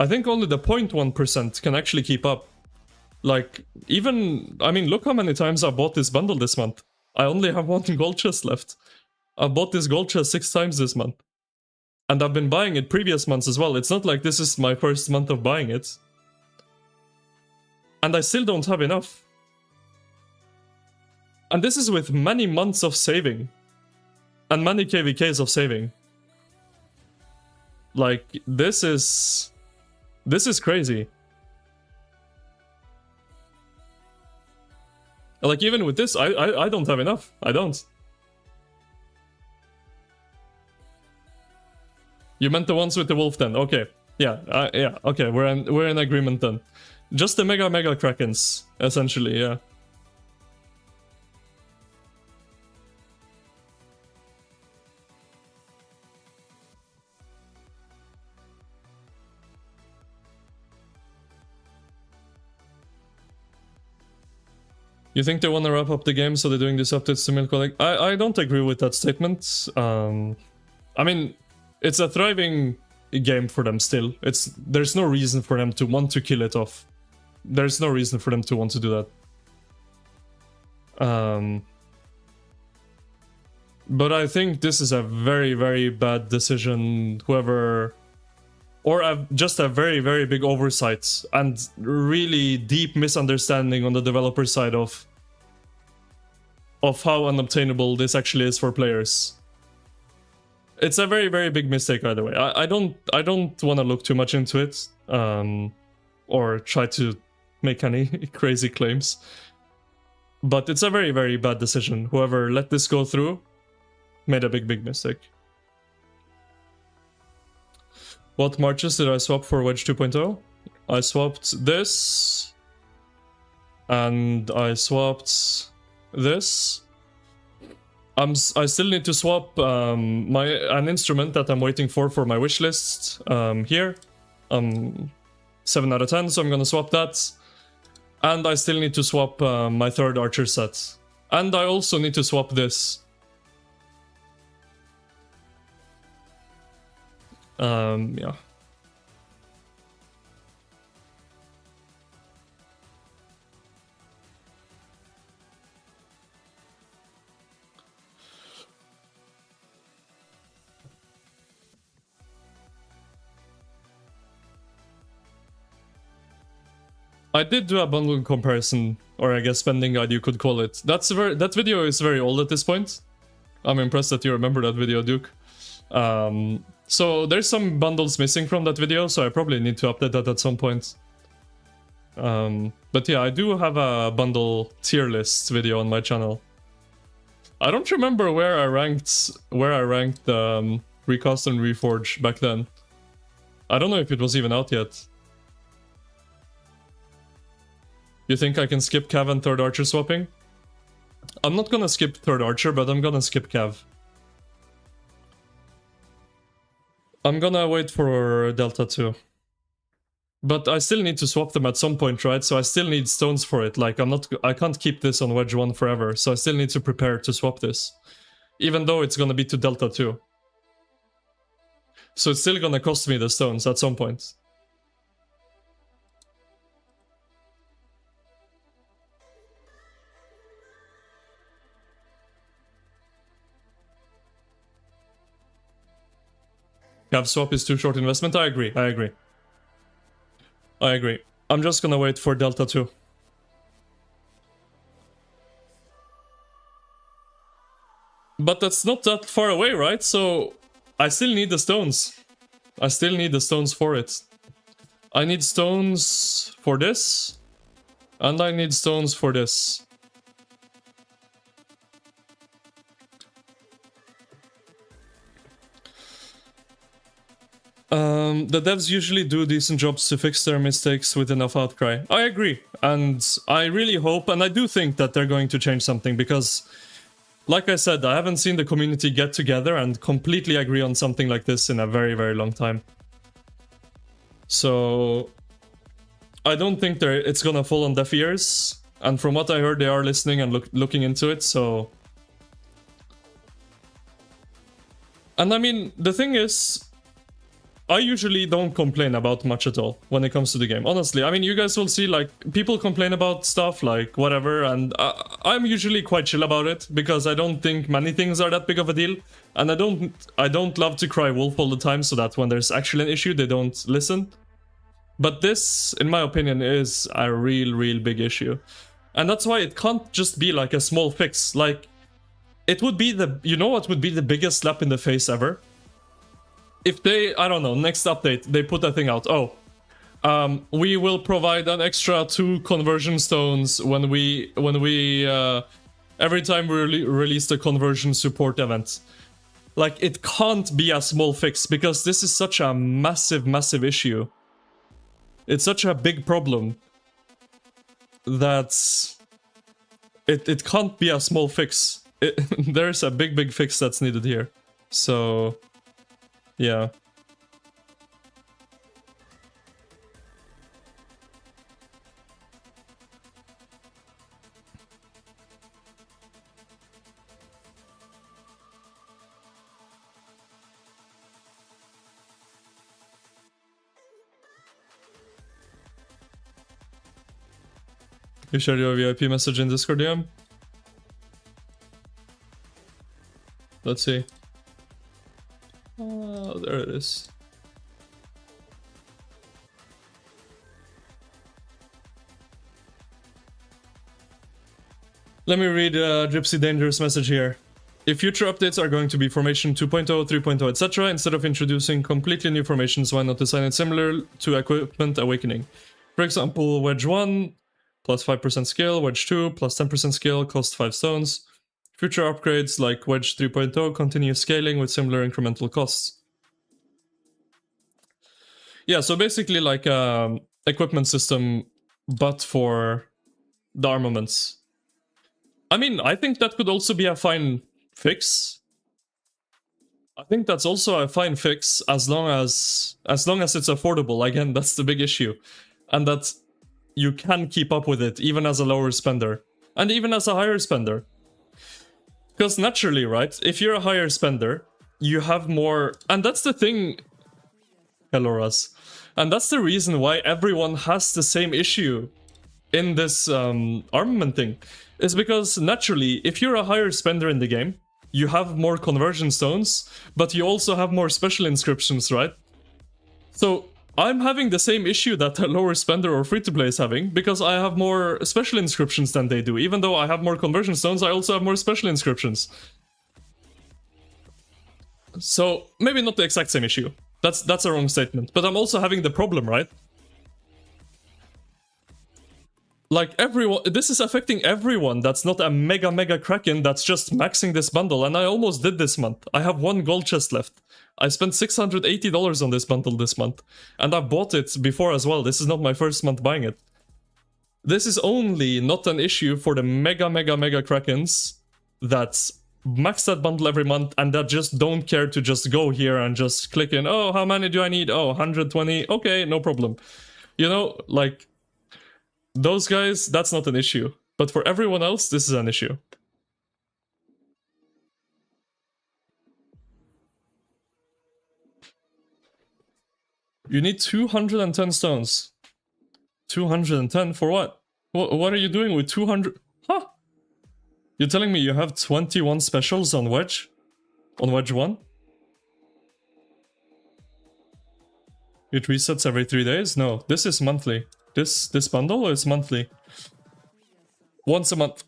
S1: I think only the 0.1% can actually keep up. Like, even... I mean, look how many times I bought this bundle this month. I only have one gold chest left. I bought this gold chest 6 times this month. And I've been buying it previous months as well. It's not like this is my first month of buying it. And I still don't have enough. And this is with many months of saving. And many KVKs of saving. Like, this is crazy. Like, even with this, I don't have enough. I don't. You meant the ones with the wolf then? Okay. Yeah, yeah, okay, we're in agreement then. Just the mega Krakens, essentially, yeah. You think they want to wrap up the game, so they're doing this updates to milk collect? I don't agree with that statement. I mean, it's a thriving game for them still. There's no reason for them to want to kill it off. There's no reason for them to want to do that. But I think this is a very, very bad decision, whoever... Or just a very, very big oversight and really deep misunderstanding on the developer side of how unobtainable this actually is for players. It's a very, very big mistake, by the way. I don't want to look too much into it, or try to make any crazy claims. But it's a very, very bad decision. Whoever let this go through made a big, big mistake. What marches did I swap for Wedge 2.0? I swapped this. And I swapped this. I still need to swap an instrument that I'm waiting for my wish list here. 7 out of 10, so I'm gonna swap that. And I still need to swap my 3rd archer set. And I also need to swap this. Yeah. I did do a bundle comparison, or I guess spending guide you could call it. That video is very old at this point. I'm impressed that you remember that video, Duke. So there's some bundles missing from that video, so I probably need to update that at some point. But yeah, I do have a bundle tier list video on my channel. I don't remember where I ranked Recast and Reforge back then. I don't know if it was even out yet. You think I can skip Cav and 3rd Archer swapping? I'm not gonna skip 3rd Archer, but I'm gonna skip Cav. I'm gonna wait for Delta 2. But I still need to swap them at some point, right? So I still need stones for it. Like, I can't keep this on Wedge 1 forever, so I still need to prepare to swap this. Even though it's gonna be to Delta 2. So it's still gonna cost me the stones at some point. Cav swap is too short investment. I agree. I'm just gonna wait for Delta 2. But that's not that far away, right? So I still need the stones. I still need the stones for it. I need stones for this. And I need stones for this. The devs usually do decent jobs to fix their mistakes with enough outcry. I agree, and I really hope, and I do think that they're going to change something, because, like I said, I haven't seen the community get together and completely agree on something like this in a very, very long time. So I don't think it's gonna fall on deaf ears, and from what I heard, they are listening and looking into it, so... And I mean, the thing is, I usually don't complain about much at all when it comes to the game. Honestly, I mean, you guys will see, like, people complain about stuff, like, whatever, and I'm usually quite chill about it, because I don't think many things are that big of a deal, and I don't love to cry wolf all the time, so that when there's actually an issue, they don't listen. But this, in my opinion, is a real big issue. And that's why it can't just be, like, a small fix. Like, it would be the... You know what would be the biggest slap in the face ever? If they, I don't know, next update, they put a thing out. Oh, we will provide an extra 2 conversion stones when we every time we release the conversion support event. Like, it can't be a small fix, because this is such a massive issue. It's such a big problem that it can't be a small fix. There's a big fix that's needed here. So... yeah. You shared your VIP message in Discord, yeah? Let's see. Oh, there it is. Let me read Gypsy Danger's message here. If future updates are going to be Formation 2.0, 3.0, etc., instead of introducing completely new formations, why not design it similar to Equipment Awakening? For example, Wedge 1, plus 5% scale, Wedge 2, plus 10% scale, cost 5 stones. Future upgrades like Wedge 3.0 continue scaling with similar incremental costs. Yeah, so basically like equipment system, but for the armaments. I mean, I think that could also be a fine fix. I think that's also a fine fix as long as it's affordable. Again, that's the big issue. And that you can keep up with it even as a lower spender. And even as a higher spender. Because naturally, right, if you're a higher spender, you have more... And that's the thing... Hello, Russ. And that's the reason why everyone has the same issue in this armament thing. Is because, naturally, if you're a higher spender in the game, you have more conversion stones, but you also have more special inscriptions, right? So, I'm having the same issue that a lower spender or free-to-play is having, because I have more special inscriptions than they do. Even though I have more conversion stones, I also have more special inscriptions. So, maybe not the exact same issue. That's a wrong statement. But I'm also having the problem, right? Like, everyone... This is affecting everyone that's not a mega Kraken that's just maxing this bundle, and I almost did this month. I have 1 gold chest left. I spent $680 on this bundle this month. And I've bought it before as well. This is not my first month buying it. This is only not an issue for the mega Krakens that max that bundle every month and that just don't care to just go here and just click in, oh, how many do I need? Oh, 120. Okay, no problem. You know, like, those guys, that's not an issue. But for everyone else, this is an issue. You need 210 stones. 210 for what? What are you doing with 200? Huh? You're telling me you have 21 specials on Wedge? On Wedge 1? It resets every 3 days? No, this is monthly. This bundle is monthly. Once a month.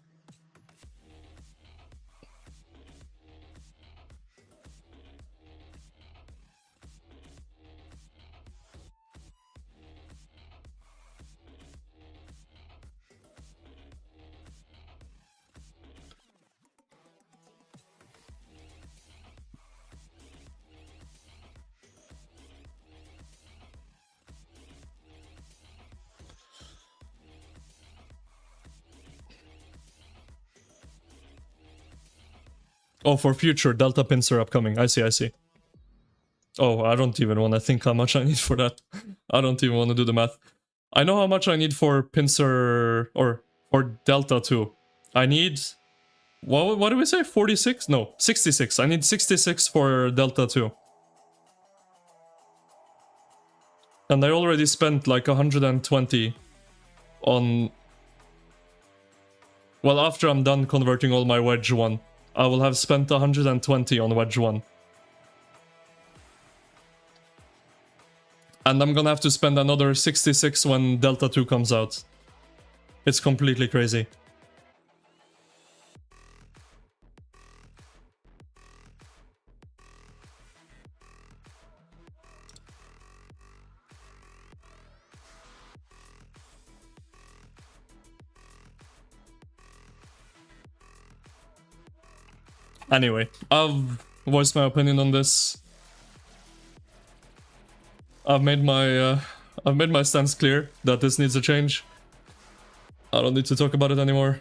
S1: Oh, for future Delta pincer upcoming. I see, I see. Oh, I don't even want to think how much I need for that. I don't even want to do the math. I know how much I need for pincer, or for Delta 2. I need... What do we say? 46? No, 66. I need 66 for Delta 2. And I already spent like 120 on... Well, after I'm done converting all my Wedge 1, I will have spent 120 on Wedge 1. And I'm gonna have to spend another 66 when Delta 2 comes out. It's completely crazy. Anyway, I've voiced my opinion on this. I've made my stance clear that this needs a change. I don't need to talk about it anymore.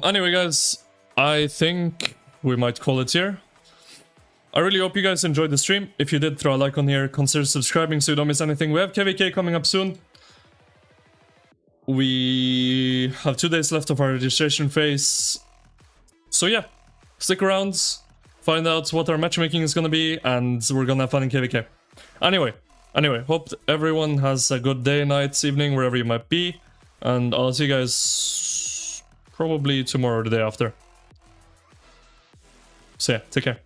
S1: Anyway, guys, I think we might call it here. I really hope you guys enjoyed the stream. If you did, throw a like on here. Consider subscribing so you don't miss anything. We have KVK coming up soon. We have 2 days left of our registration phase. So yeah, stick around, find out what our matchmaking is gonna be, and we're gonna have fun in KVK. Anyway, hope everyone has a good day, night, evening, wherever you might be. And I'll see you guys probably tomorrow or the day after. So yeah, take care.